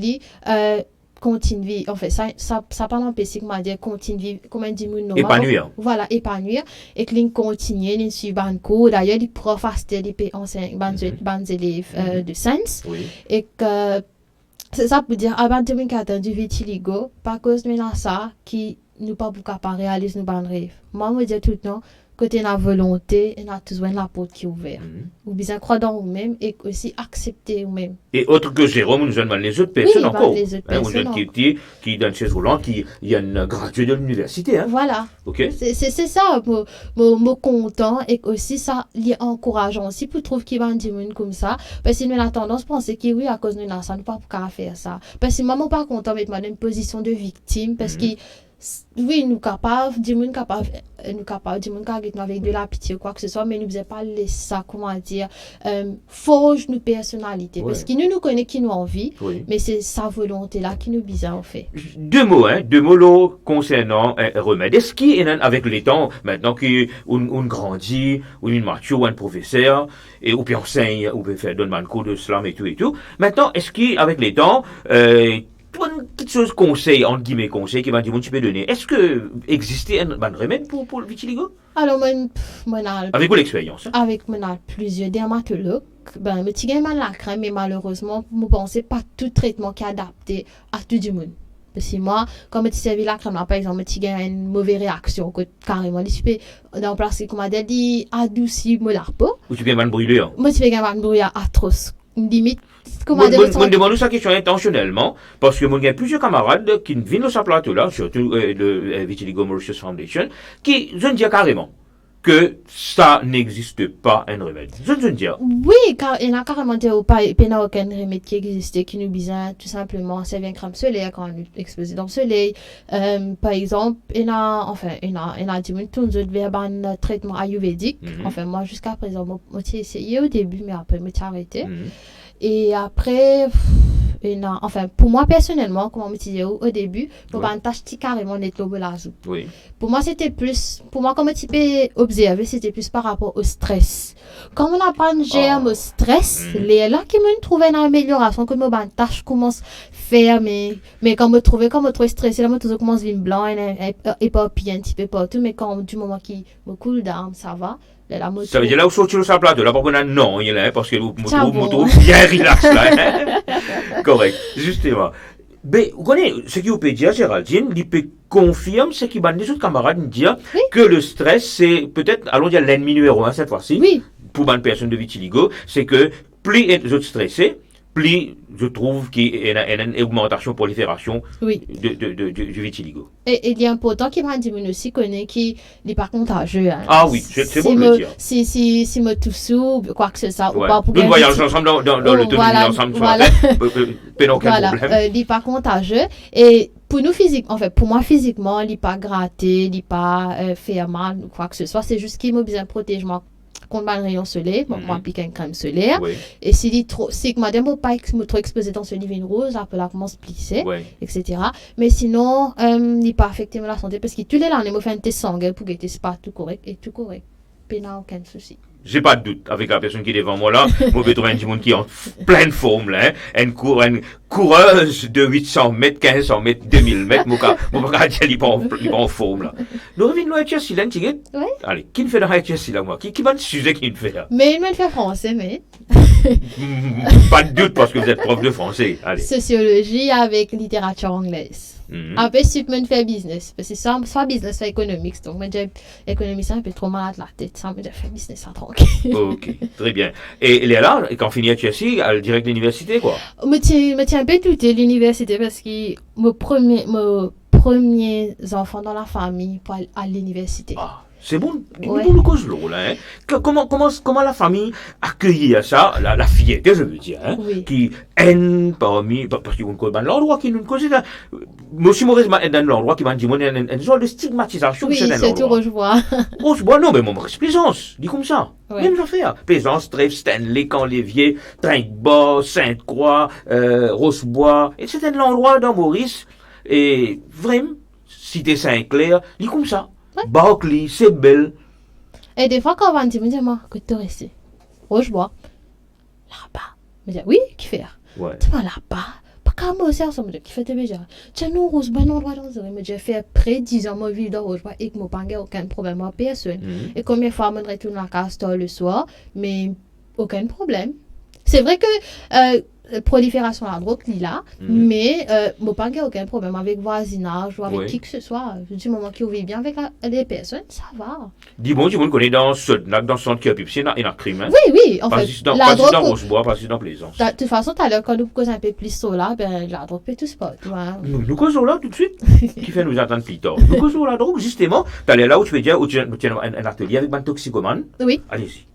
continue, en fait, ça pas l'empêcher, comment dire, continue, comment dire, épanouir. Voilà, épanouir, et que l'on continue, l'on suit ban cours, d'ailleurs, les profs astent les ban élèves de science, et que c'est ça pour dire, avant 2014 du vitiligo, par cause de ça, qui nous pas beaucoup à réaliser nos ban rêves. Moi, je dis tout le temps, côté la volonté, on a besoin de la porte qui est ouverte. Ou bien croire dans vous-même et aussi accepter vous-même. Et autre que Jérôme, nous demandons les autres personnes encore. Les autres personnes. Qui dans une chaise roulante, il y a une graduée de l'université. Hein? Voilà. Okay. C'est ça, mon content et aussi ça, il est encourageant aussi pour trouver qu'il va un monde comme ça. Parce que nous avons tendance à penser que oui, à cause de nous, ça ne peut pas faire ça. Parce que maman pas content de mettre dans une position de victime parce que oui, nous capables, du monde capable, avec de la pitié ou quoi que ce soit, mais nous ne faisons pas laisser ça, comment dire, forge nos personnalités. Parce que nous connaissons qui nous envie, mais c'est sa volonté là qui nous bizarre en fait. Deux mots concernant remède. Est-ce qu'il y a avec les temps, maintenant qu'on grandit, ou une mature, ou un professeur, ou puis enseigne, ou peut faire donner un cours de slam et tout. Maintenant, est-ce qu'avec les temps, une petite chose conseil, entre guillemets conseil, qui va dire, tu peux donner. Est-ce que existait un remède pour le vitiligo? Alors, avec vos expériences? Avec plusieurs dermatologues. Ben, je suis la crème, mais malheureusement, je pense pas tout traitement qui est adapté à tout le monde. Parce que moi, quand je servi la crème, par exemple, je suis une mauvaise réaction, carrément, je peux remplacer, comme on dit, adoucir mon peau. Ou tu peux un brûlure? Moi, je fais un brûlure atroce. Limite, je me demande ça question intentionnellement, parce que il y a plusieurs camarades qui viennent de ce plateau-là, surtout le Vitiligo Mauritius Foundation, qui je dis carrément que ça n'existe pas un remède. Je dis. Oui, car il y a carrément dit pas aucun remède qui existe, qui nous besoin tout simplement servir une crème solaire quand on est exposé dans le soleil. Par exemple, il y a du monde tout vers un traitement ayurvédique. Enfin, moi, jusqu'à présent, j'ai essayé au début, mais après, je me suis arrêté. Et après, enfin, pour moi personnellement, comme on me disait au début, pour Ouais. une tâche qui carrément net le belazou. Oui. Pour moi, comme tu peux observer, c'était plus par rapport au stress. Comme on apprend à gérer le stress, les là qui me trouvent une amélioration, comme une tâche commence à faire, mais quand je trouve trop stressé, là, je commence à vivre blanc et pas pire un petit peu partout, mais quand du moment qui me cool down, ça va. Là, Ça veut dire là où sortir le plateau, là, par contre, non, il est là, parce que vous Ça trouve bon. bien relax, là. Hein. Correct. Justement. Mais, vous connaissez, ce qui vous peut dire, Géraldine, il peut confirmer ce qui va des autres camarades nous dire Oui. que le stress, c'est peut-être, allons dire l'ennemi numéro 1 cette fois-ci. Oui. Pour une personne de vitiligo, c'est que plus ils sont stressés, plus je trouve qu'il y a une augmentation, prolifération Oui. du vitiligo. Et il est important qu'il m'a dit aussi connaît qui n'est pas contagieux. Hein. Ah oui, c'est bon de le dire. Si me tousse ou quoi que ce soit, Ouais. ou pas pour Nous voyageons ensemble dans le tenue voilà, ensemble, voilà. pas aucun Voilà, problème. il n'est pas contagieux. Et pour nous physiquement, en fait, pour moi physiquement, il n'est pas gratté, il n'est pas fait mal ou quoi que ce soit. C'est juste qu'il m'a besoin de protéger moi contre le rayon soleil. Bon, moi, applique une crème solaire. Oui, Et s'il est trop, si moi, je pas trop exposé dans ce living rose, après là, commence à plisser, oui. etc. Mais sinon, il n'est pas affecté la santé parce que tous les années, il fait un test sanguin pour que c'est pas tout correct et tout correct. Puis il n'y a aucun souci. J'ai pas de doute avec la personne qui est devant moi là. Moi, je vais trouver un petit monde qui est en pleine forme là. Hein. Une coureuse de 800 mètres, 1500 mètres, 2000 mètres. Mon gars, il est pas en forme là. Nous revenons à HSI là, un petit gars. Ouais. Allez, qui me fait dans HSI là, moi? Qui va le sujet qui me fait là? Mais il me le fait français, mais. Pas de doute parce que vous êtes prof de français. Allez. Sociologie avec littérature anglaise. Mhm. Après, si tu me fais business, parce que ça, soit business, soit économique. Donc, moi, j'ai économie, ça un peu trop malade la tête. Ça, moi, j'ai fait business, ça tranquille. Ok, très bien. Et elle est là, et quand on finit HSI, elle direct l'université, quoi. Me tiens un peu douté l'université parce que mes premiers enfants dans la famille pour aller à l'université. Ah, c'est bon, Ouais. bon le cause là, hein. Comment la famille accueillit ça, la fierté, je veux dire, hein, Oui. qui haine parmi, parce qu'ils vont connaître l'endroit qui nous cause là. Moi aussi, moi, est dans l'endroit qui m'a dit, une sorte de stigmatisation, Oui, c'est dans c'est tout l'endroit. rejoint. Oh, bon, non, mais mon reste plaisance, dit comme ça. Ouais. Même affaire. Plaisance, Trèves, Stanley, Canlevier, Trinquebas, Sainte-Croix, Rosebois, et c'était l'endroit dans Maurice, et vraiment, Cité Saint-Clair, dit comme ça. Ouais. Barclay, c'est belle. Et des fois, quand on va me dire, moi, que tu restes Rochebois, là-bas. Je me dis, oui, qui fait? Ouais. Tu vas là-bas. Pas comme moi aussi, ensemble, qui fait déjà. Tiens, nous, Rochebois, non, droit dans le mais j'ai fait près 10 ans, moi, vivre dans Rochebois et que moi, pas aucun problème à personne. Mhm. Et combien de fois, je retourne à la case tard le soir, mais aucun problème. C'est vrai que prolifération de la drogue, il là, mais je pas aucun problème avec voisinage ou avec Oui. qui que ce soit. Du moment qu'ils vivent bien avec les personnes, ça va. Dis bon, tu me connais dans ce centre qui a pipé, il y a un crime, hein. Oui, en fait, Pas la juste dans drogue. Rosebois, pas juste dans Plaisance. De toute façon, tout à l'heure, quand nous causons un peu plus sur là, ben, la drogue peut tout spot. Hein. Nous causons là tout de suite, qui fait nous attendre plus tard. Nous causons la drogue, justement. T'allais là où tu veux dire, où tu as un atelier avec un toxicomane. Oui. Allez-y.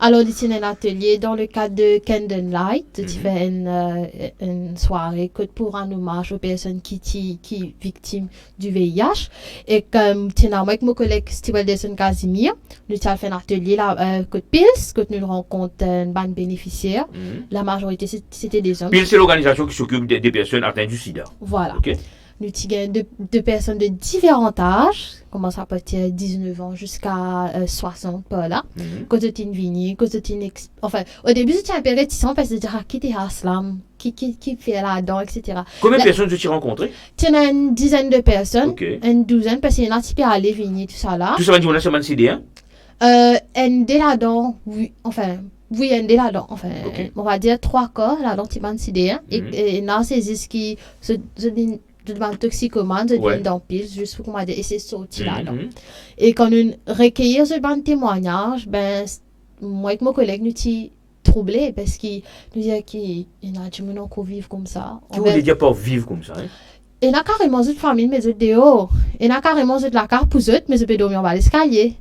Alors, il tient un atelier dans le cadre de Candlelight. Tu fais une soirée que pour un hommage aux personnes qui sont victimes du VIH. Et comme tu as avec mon collègue Steve Alderson Casimir, nous avons fait un atelier là, que Pils, que nous rencontrons une bande bénéficiaire. La majorité, c'était des hommes. Puis c'est l'organisation qui s'occupe des personnes atteintes du sida. Voilà. Ok. Nous avons deux personnes de différents âges, commence à partir de 19 ans jusqu'à 60 par là. Quand tu es une vignie, quand tu es une enfin, au début, j'étais un peu réticent parce que je disais, qui est Aslam, qui fait là-dedans, etc. Combien de La- personnes tu as rencontrées? Tu as une dizaine de personnes, Ok. une douzaine, parce qu'il y en a qui peuvent aller vigner, tout ça là. Tout ça va dire, on a semaine CD1? Un dé là-dedans, oui, enfin. Oui, un dé là-dedans, enfin, Ok. on va dire 3 corps là-dedans, tu m'as CD1. Mhm. Et là, c'est ce qui se devant toxicomane, je Ouais. viens dans pile, juste pour qu'on va dire, et c'est sorti là-dedans. Mhm. Et quand nous recueillir ce ban de témoignages, ben, moi et mon collègue, nous sommes troublés parce qu'il nous dit qu'il y en a du monde encore vivre comme ça. Tu voulais dire pas vivre comme ça, hein? Il y a carrément une famille, mais eux dehors. Il y a carrément de la carte pour eux, mais eux peuvent dormir en bas de l'escalier.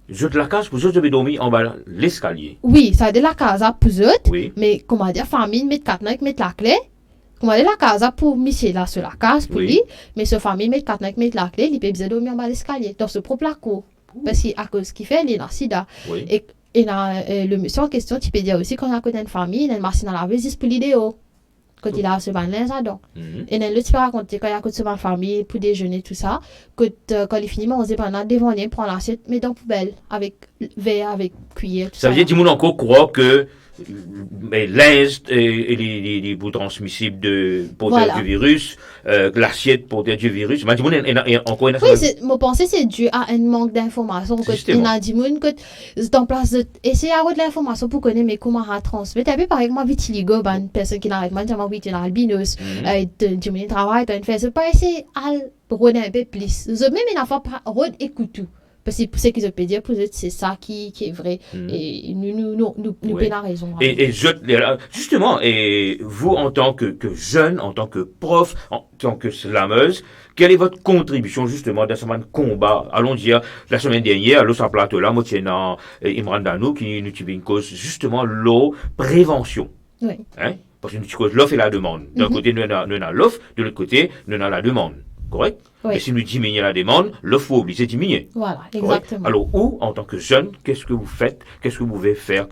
Je te la casse pour ça, je vais dormir en bas de l'escalier. Oui, ça a de la casa pour eux, Oui. mais comment dire, famille, mettre 4 nains, mettre la clé. Comment dire, la casa pour Michel là sur la case pour Oui. lui, mais ce famille, mettre 4 nains, mettre la clé, il peut bien dormir en bas de l'escalier, dans ce propre cour. Parce qu'à cause qu'il fait, il est dans le sida. Oui. Et le monsieur en question, tu peux dire aussi qu'on a connu une famille, il a une machine à laver juste pour l'idéo. quand il a ce ban là donc Mhm. et là tu peux raconter quand il y a que ce ban famille pour déjeuner tout ça que quand il finit manger pendant devant lui prend l'assiette met dans la poubelle avec verre avec cuillère tout Ça ça veut dire, dis-moi encore croire que l'inst et les bouts transmissibles de porteurs Voilà. du virus, l'assiette porteur du virus, mais dis-moi, encore une oui c'est mon pensée c'est dû à un manque d'information que Justement. il a dit moun que c'est en place de essayer à avoir de l'information pour connaître mais comment à transmettre et puis par exemple vitiligo ben personne qui n'arrête pas de dire oui tu es albinos tu me travail tu fais c'est pas essayer à rôder un peu plus même une fois pas rôde écoute tout parce que pour ce qu'ils peuvent dire pour eux c'est ça qui est vrai et nous Oui. pas raison Et justement, et vous en tant que jeune, en tant que prof, en tant que slameuse, quelle est votre contribution justement dans ce combat? Allons dire, la semaine dernière, l'eau sur plateau là, moi tiens Imran Danou qui nous tue une cause justement l'eau prévention. oui. Hein? Parce que nous cause l'offre et la demande. D'un côté, nous avons l'offre, de l'autre côté, nous avons la demande. Correct? Oui. Et si nous diminuons la demande, l'offre faut obliger de diminuer. Voilà, Correct? exactement. Alors, où, en tant que jeune, qu'est-ce que vous faites? Qu'est-ce que vous pouvez faire?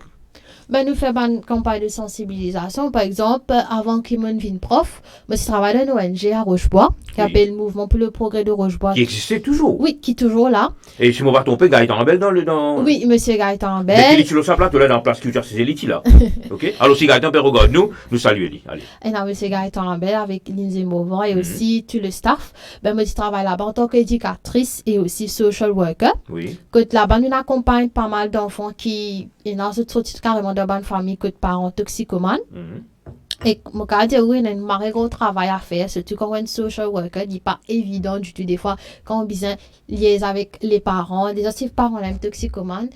Ben, nous faisons une campagne de sensibilisation. Par exemple, avant qu'il me vienne prof, moi, je travaille dans une ONG à Rochebois, qui Oui. appelle le Mouvement pour le progrès de Rochebois. Qui existait toujours. Oui, qui est toujours là. Et si on va tromper, Gaëtan Bell dans. Oui, monsieur Gaëtan Dès qu'il Bell. est sur le plateau là, dans Place Culture, c'est Eliti là. Ok? Alors, si Gaëtan Bell regarde nous saluons lui. Allez. Et là, monsieur Gaëtan Bell avec Lindsay Mauvant et aussi tout le staff. Ben, moi, je travaille là-bas en tant qu'éducatrice et aussi social worker. Oui. Que là-bas, nous accompagnons pas mal d'enfants qui, et dans cette sortie carrément de bonne famille, que de parents toxicomanes. Mhm. Et mon cas dire oui, il y a un marré gros travail à faire, surtout quand on est social worker, il n'est pas évident du tout. Des fois, quand on besoin lier avec les parents, les autres parents même toxicomanes,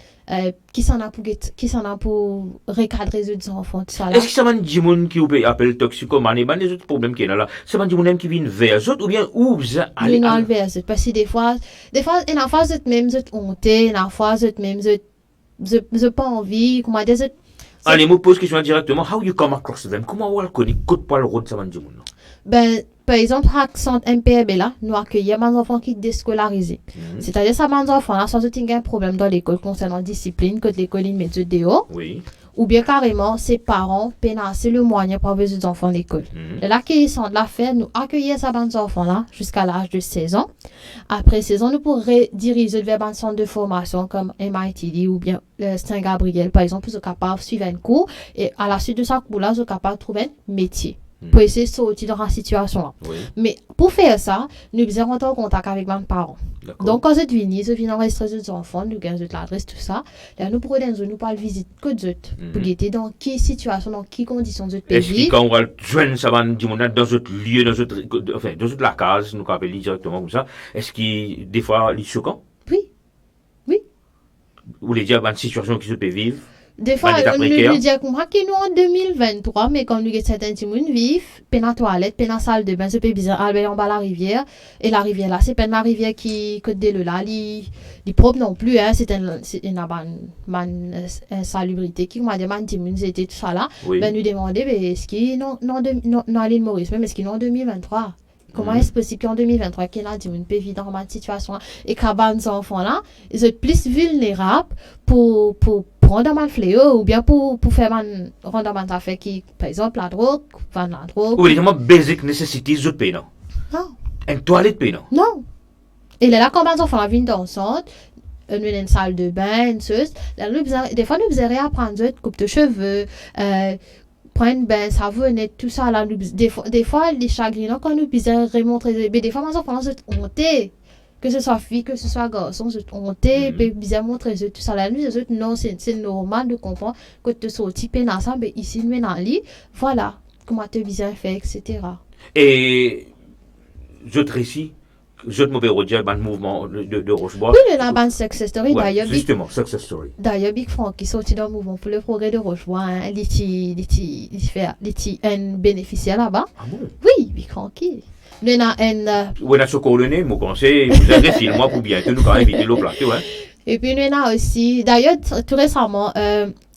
qui s'en a pour recadrer les autres enfants, tout ça là. Est-ce que ça m'a dit moun qui vous appelle toxicomane et ben les autres problèmes qui sont là? Ça m'a dit moun qui viennent vers eux autres ou bien où vous allez? Nous enlever à eux. Parce que des fois, il y a une fois, vous êtes même, vous êtes honté, une fois, vous êtes même, vous n'avez pas envie, comment dire, Allez, moi pose question directement. How you come across them? Comment vous connaissez code par le road ça m'a dit moun? ben, par exemple, à centre MPB là, nous accueillons des enfants qui sont déscolarisés. C'est-à-dire, ça, des enfants là, sans aucun problème dans l'école concernant la discipline, que l'école met de dehors, Oui. ou bien carrément, ses parents pénasser le moyen pour envoyer les enfants à l'école. Et là, qui sont de la faire, nous accueillons ces bande enfants là jusqu'à l'âge de 16 ans. Après 16 ans, nous pourrons rediriger vers un centre de formation comme MITD ou bien Saint-Gabriel, par exemple, pour être capable de suivre un cours et à la suite de ce cours là, vous êtes capable de trouver un métier. Pour essayer de sortir dans la situation-là. Oui. Mais pour faire ça, nous devons rentrer en contact avec nos parents. D'accord. Donc, quand vous venez enregistrer les enfants, nous gagnons l'adresse, tout ça. Là, nous prenons nous pas visite que d'autres. Pour guetter dans quelle situation, dans quelles conditions de pays. Est-ce que quand on va joindre ça va dire dans autre lieu, dans autre, enfin, dans autre la case, nous appelons directement comme ça, est-ce qu'il, des fois, il est choquant? Oui. Oui. Vous voulez dire, une situation qui se peut vivre? Des fois, État on précaire. nous dit que nous en 2023, mais quand nous avons certains petits gens vivent, peine à toilette, peine à salle de bain, c'est pas bizarre, aller en bas la rivière, et la rivière là, c'est pas la rivière qui, côté de là, li propre non plus, hein, c'est une insalubrité qui m'a demandé, petit monde, c'était tout ça là, Oui. ben nous demander, ben, est-ce qu'il non, à l'île Maurice, même est-ce qu'il est en 2023? Comment est-ce possible qu'en 2023, qu'il y a des gens qui vivent dans cette situation et qu'à ces enfants-là, ils sont plus vulnérables pour prendre un fléau ou bien pour faire un rendement d'affaires qui, par exemple, la drogue, vendre la drogue. Vous voulez dire, moi, basic necessities, je paye, non? Non. Une toilette paye, non? Non. Et là, quand les enfants viennent dans le centre, nous avons une salle de bain, une chose, là, des fois, nous devons réapprendre une coupe de cheveux, prendre bain, savonner, tout ça là, des fois les chagrins quand nous besoin remontrer les bébés, des fois mes enfants sont hontés, que ce soit fille, que ce soit garçon, sont hontés, puis besoin montrer tout ça là, nous autres non, c'est normal de comprendre que tu sorti peine ça, mais ici nous dans lit, voilà comment tu besoin faire, etc. Et, je te récis, je te m'opère au diable, un mouvement de Rochebois. Oui, la bande Success Story, Ouais, d'ailleurs, justement, success story. D'ailleurs, Big Frank qui sorti dans le mouvement pour le progrès de Rochebois, hein, il est un bénéficiaire là-bas. Ah bon? Oui, Big Franky. Nous avons un... Vous avez ce coordonné, mon conseil, vous avez filmé moi pour bientôt nous quand même éviter le plateau, hein. Et puis nous avons aussi, d'ailleurs, tout récemment,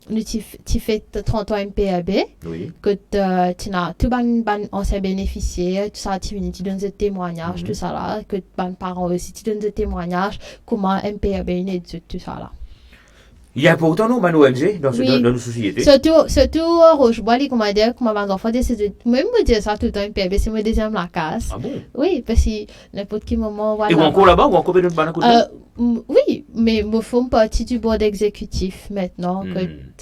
nous avons fait 30 ans MPAB, Oui. que tu as tout ban ancien bénéficiaire, tout ça, tu donnes des témoignages, tout ça là, que ban parents aussi, tu donnes des témoignages, comment MPAB est tout ça là. Il y a pourtant non, Mano ONG dans, Oui. dans nos sociétés. Surtout, Rochebois, les comment dire, comment mes enfants décident, même me dire ça tout le temps, puis c'est mon deuxième la casse. Ah bon? Oui, parce que n'importe quel moment, voilà. Et ou encore là-bas, ou encore de Banakou? Oui, mais me font partie du board exécutif maintenant.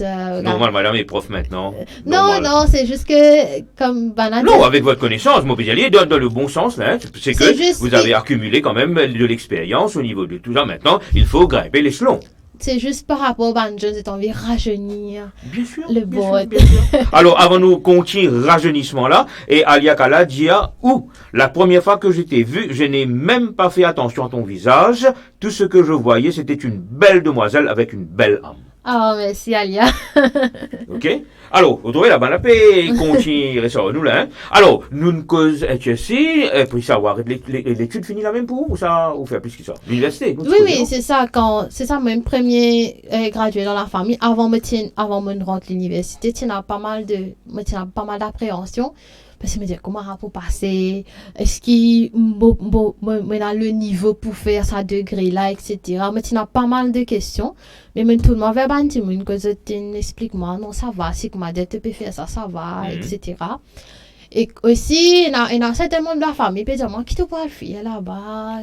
Normal, madame est prof maintenant. Non, c'est juste que, comme Banane. Non, avec votre connaissance, mon pédalier dans le bon sens, là. C'est que juste vous avez accumulé quand même de l'expérience au niveau de tout ça. Maintenant, il faut grimper l'échelon. C'est juste par rapport au Banjo, j'ai envie de rajeunir Bien sûr. le board. Bien sûr. Alors, avant nous continuer rajeunissement là, et Alia Kala dit, la première fois que je t'ai vu, je n'ai même pas fait attention à ton visage. Tout ce que je voyais, c'était une belle demoiselle avec une belle âme. Ah, merci Alia. Ok? Alors, vous trouvez la bonne paix, continuer ça, nous là, hein? Alors, nous ne cause HSC, pour savoir, l'étude finit la même pour vous, ou ça, ou faire plus que ça? L'université? Oui, c'est ça, c'est ça, même premier gradué dans la famille, avant me rentrer à l'université, tu as pas mal d'appréhension. Parce que me dire comment pour passer, est-ce qu'il a le niveau pour faire ça degré là, etc. Mais tu as pas mal de questions. Mais tout le monde va dire que explique-moi, non, ça va, si comment dire, tu peux faire ça, ça va, etc. Et aussi, il y a certains membres de la famille qui disent, moi, qui te parle faire là-bas?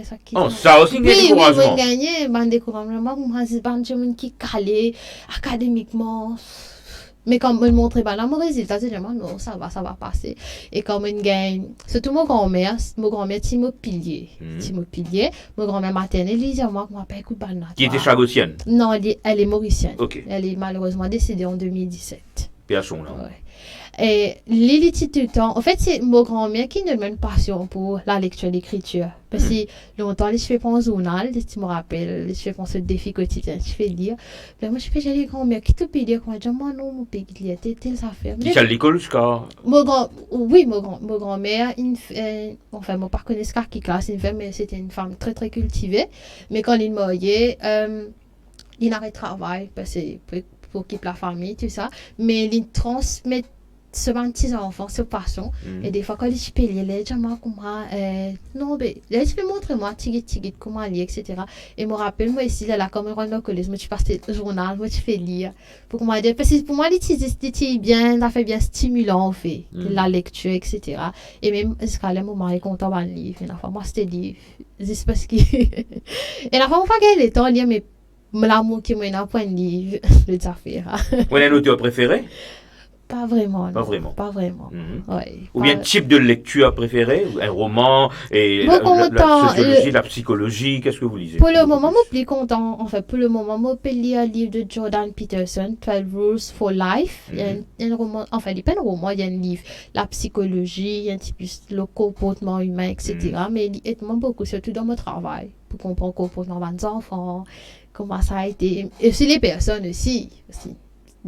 Ça aussi, il y a découragement. Oui, gagner, un découragement. Moi, c'est pas un qui est calé académiquement. Mais comme me montrer pas mon résultat, c'est vraiment non, ça va passer. Et comme une gagne, surtout mon grand-mère, Timo Pilier. Mon grand-mère maternelle, elle disait moi, pas écoute pas de Qui était chagotienne? Non, elle est mauricienne. Okay. Elle est malheureusement décédée en 2017. Personne là. Ouais. Et Lily tout le temps, en fait, c'est mon grand-mère qui a une passion pour la lecture et l'écriture. Parce que longtemps, je fais un journal, tu me rappelles, je fais ce défi quotidien, je fais lire. Puis moi, je fais les grand-mères qui te peut lire, moi, je dis, moi, non, mon pays, lire, telle affaire. Tu es à l'école jusqu'à. Oui, mon grand-mère, enfin, moi, pas connais ce qui classe, mais c'était une femme très, très cultivée. Mais quand il m'a il arrête de travail, parce que pour quitter la famille, tout ça. Mais il transmet ce petit enfant, ce passion. Et des fois, quand je peux lire, je dis, comment, non, mais, là, je peux montrer moi, tigit, comment lire, etc. Et me rappelle, moi, ici, là, comme on a collège, moi, je passe le journal, moi, je fais lire. Pour moi, parce que pour moi, c'est bien, ça fait bien stimulant, en fait, la lecture, etc. Et même, jusqu'à là, mon mari est content d'un livre. Et la fois, moi, c'était livre. C'est parce que. Et la fois, on va gagner le temps, lire, mais l'amour qui m'a point de livre, de affaires. Vous avez un auteur préféré? Pas vraiment. Non. Pas vraiment. Ouais, ou bien type de lecture préféré? Un roman, et la sociologie, la psychologie, qu'est-ce que vous lisez? Pour le moment, je suis plus content. En fait, pour le moment, je peux lire un livre de Jordan Peterson, 12 Rules for Life. Il y a un roman, enfin, il n'y a pas un roman, il y a un livre, la psychologie, un petit peu le comportement humain, etc. Mais il aide beaucoup, surtout dans mon travail, pour comprendre le comportement des enfants, comment ça a été. Et aussi les personnes aussi.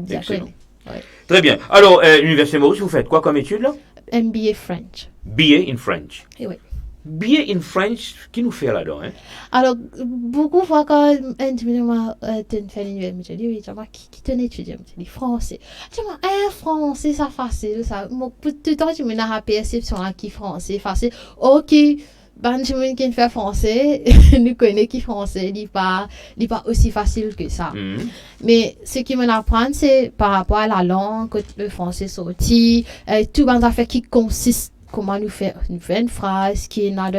Excellent. Ouais. Très bien. Alors, l'Université Maurice, vous faites quoi comme étude là? MBA French. BA in French. Et oui. BA in French, qui nous fait là-dedans, hein? Alors, beaucoup de fois quand tu me fais l'université, je dis, oui, qui t'en étudie? Je dis, français. Je dis, français, ça facile, ça. Tout le temps, tu me as la perception qui français, facile. Ok. Benjamin qui fait français, nous connaît qui français, il n'est pas aussi facile que ça. Mais ce qui m'apprend, c'est par rapport à la langue, que le français sorti, tout le affaire qui consiste, comment nous faire une phrase, qui est dans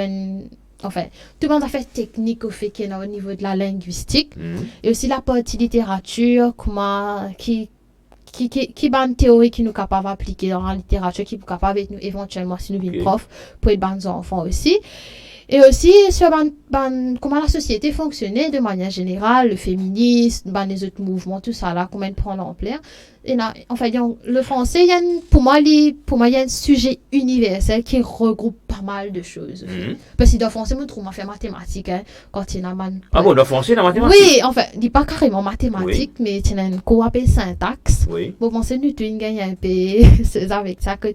enfin, tout le affaire technique au fait qui est au niveau de la linguistique, et aussi la partie littérature, comment, qui une théorie qui nous est capable d'appliquer dans la littérature, qui est capable d'être nous éventuellement si nous sommes prof pour être bons enfants aussi. Et aussi sur comment la société fonctionnait de manière générale, le féminisme, les autres mouvements, tout ça là, comment ils prennent l'ampleur. Et là, enfin, le français, pour moi, il y a un sujet universel qui regroupe pas mal de choses. Parce que dans le français, je trouve fait mathématiques, hein, quand il y a Ah bon, dans le français, dans mathématiques? Oui, enfin, il n'est pas carrément mathématique, mais il y a une cours appelée syntaxe. Oui. Bon, pensez, nous, tu gagnes un peu, c'est avec ça que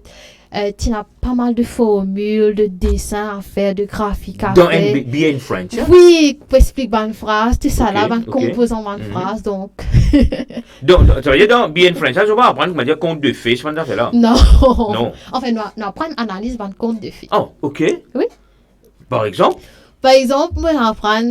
tu as pas mal de formules, de dessins à faire, de graphiques à faire. Dans BA in French, hein? Oui, pour expliquer une phrase, tout ça là, un composant d'une phrase, donc. Donc, ça veut dire dans BA in French, ça, je vais apprendre comment dire compte de faits, c'est pas là? Non. Non. Enfin, nous apprenons analyse d'un compte de faits. Oh, ok. Oui. Par exemple? Par exemple, moi, j'apprends,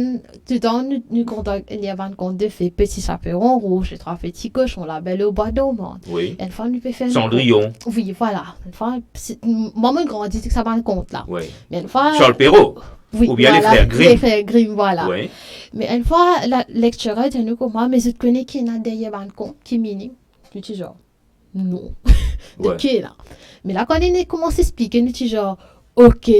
tout le temps, nous comptons, il y a un conte de fées, Petit Chaperon Rouge, les trois petits cochons, la Belle au bois dormant. Oui. Une fois, nous peut faire. Cendrillon. Oui, voilà. Une fois, moi, je grandis, c'est que ça va le compte, là. Oui. Mais une fois. Charles Perrault. Oui, Ou bien voilà, les frères Grimm. Les frères Grimm, voilà. Oui. Mais une fois, la lecture a dit, nous, comment, mais je connais qui est derrière un compte, qui est mini. Tu dis genre, non. De Ouais. qui est là? Mais là, quand on commence à expliquer, nous dis genre, ok.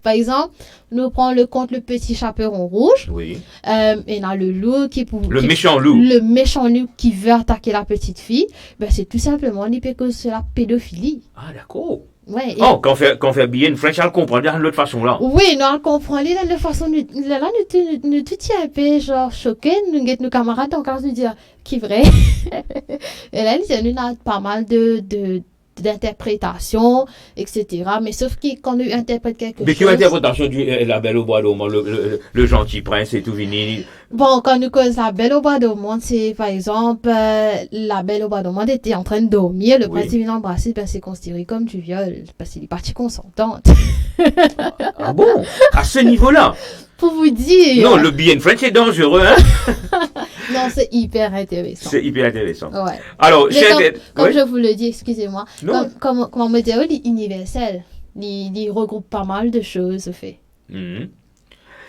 Par exemple, nous prenons le conte Le Petit Chaperon Rouge. Oui. Et on a le loup qui pour. Le méchant loup. Le méchant loup qui veut attaquer la petite fille. Ben, c'est tout simplement que c'est la pédophilie. Ah, d'accord. Ouais. Oh, quand on fait bien une French, elle comprend bien de l'autre façon là. Oui, nous on comprend là de façon nous tout un peu genre choqué nous nos camarades encore nous dire qui vrai. Et là nous a pas mal d'interprétations, etc. Mais sauf que quand nous interprète quelque Mais chose. quelle interprétation du La Belle au bois dormant, le gentil prince et tout fini. Bon, quand nous cause La Belle au bois dormant, c'est par exemple La Belle au bois dormant était en train de dormir, le prince vient l'embrasser, ben c'est considéré comme du viol parce qu'il est parti consentante. Ah bon? À ce niveau-là? Pour vous dire. Non, le bien French c'est dangereux, hein? Non, c'est hyper intéressant. C'est hyper intéressant. Ouais. Alors, comme je vous le dis, excusez-moi, Non. comme modèle universel, il regroupe pas mal de choses, au fait. Mhm.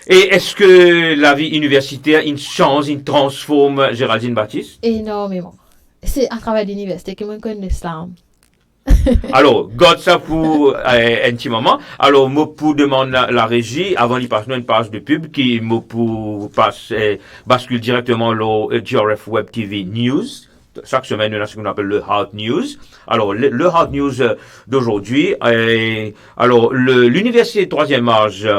Et est-ce que la vie universitaire, il change, il transforme Géraldine Baptiste? Énormément. C'est à travers l'université que je connais l'islam. Alors, garde ça pour un petit moment. Alors, moi, pour demander la régie, avant d'y passer une page de pub, qui, moi, pour bascule directement le GRF Web TV News. Chaque semaine, on a ce qu'on appelle le Hard News. Alors, le Hard News d'aujourd'hui, alors, l'université 3e âge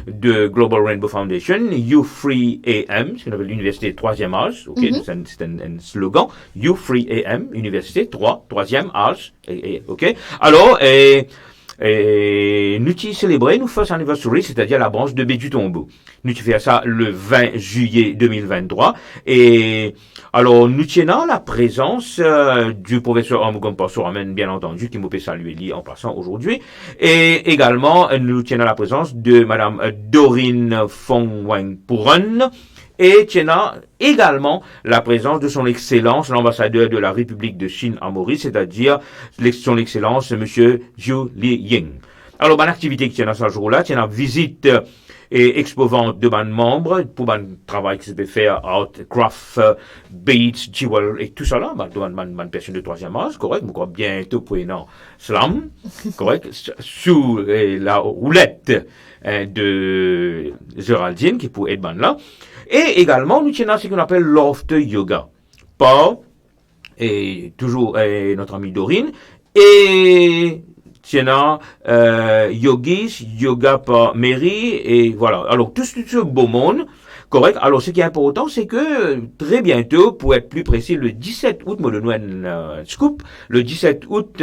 de Global Rainbow Foundation, U3 AM, ce qu'on appelle l'université 3e âge, ok, c'est un slogan, U3 AM, université 3e âge, ok. Alors, nous t'y célébrer nous first anniversary, c'est-à-dire la branche de Baie du Tombeau. Nous t'y fait ça le 20 juillet 2023. Et alors nous tiens la présence du professeur Amugam Passouramen, bien entendu, qui m'a fait saluer en passant aujourd'hui. Et également nous tiens la présence de Madame Dorine Fong-Wang Pouron. Et tiens également la présence de son excellence, l'ambassadeur de la République de Chine à Maurice, c'est-à-dire son excellence, monsieur Zhu Liying. Alors, bonne activité qui tient à ce jour-là, tiens visite et expo-vente de ban membres pour un travail qui se peut faire art, craft, beats, jewel et tout ça là, ban personne de 3e âge, correct, mais quoi, bientôt pour un slam, correct, sous la roulette de Géraldine qui pour être ban là. Et également, nous tenons ce qu'on appelle Loft Yoga. Par, et toujours notre amie Dorine, et tiens, Yogis, Yoga par Mary, et voilà. Alors, tout ce beau monde, correct. Alors, ce qui est important, c'est que très bientôt, pour être plus précis, le 17 août, moi, le scoop, le 17 août,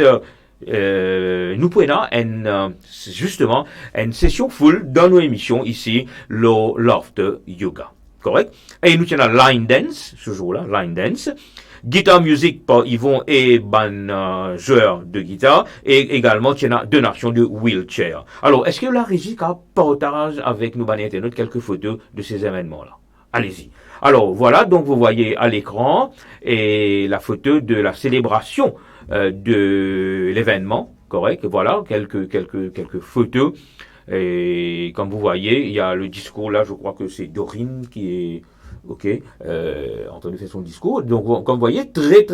nous prenons justement une session full dans nos émissions ici, le Loft Yoga. Correct? Et nous tenons line dance, ce jour-là, line dance. Guitar music par Yvon et ban joueur de guitare. Et également, tenons donation de wheelchair. Alors, est-ce que la régie partage avec nous, ban internet, quelques photos de ces événements-là? Allez-y. Alors, voilà, donc vous voyez à l'écran et la photo de la célébration de l'événement. Correct? Voilà, quelques photos. Et comme vous voyez, il y a le discours là, je crois que c'est Dorine qui est en train de faire son discours. Donc, comme vous voyez, très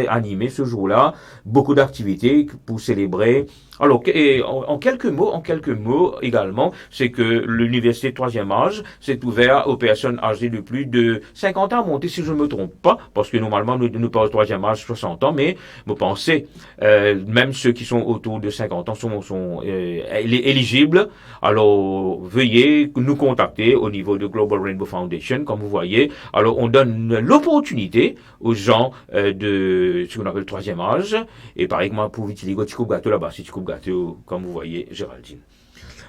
animé ce jour-là, beaucoup d'activités pour célébrer. Alors, en quelques mots également, c'est que l'université 3e âge s'est ouverte aux personnes âgées de plus de 50 ans à monter, si je ne me trompe pas, parce que normalement, nous parlons 3e âge 60 ans, mais vous pensez, même ceux qui sont autour de 50 ans sont éligibles. Alors, veuillez nous contacter au niveau de Global Rainbow Foundation, comme vous voyez. Alors, on donne l'opportunité aux gens de ce qu'on appelle le 3e âge, et par exemple, pour utiliser petit coup de gâteau là-bas, si tu coupes gâteau, comme vous voyez, Géraldine.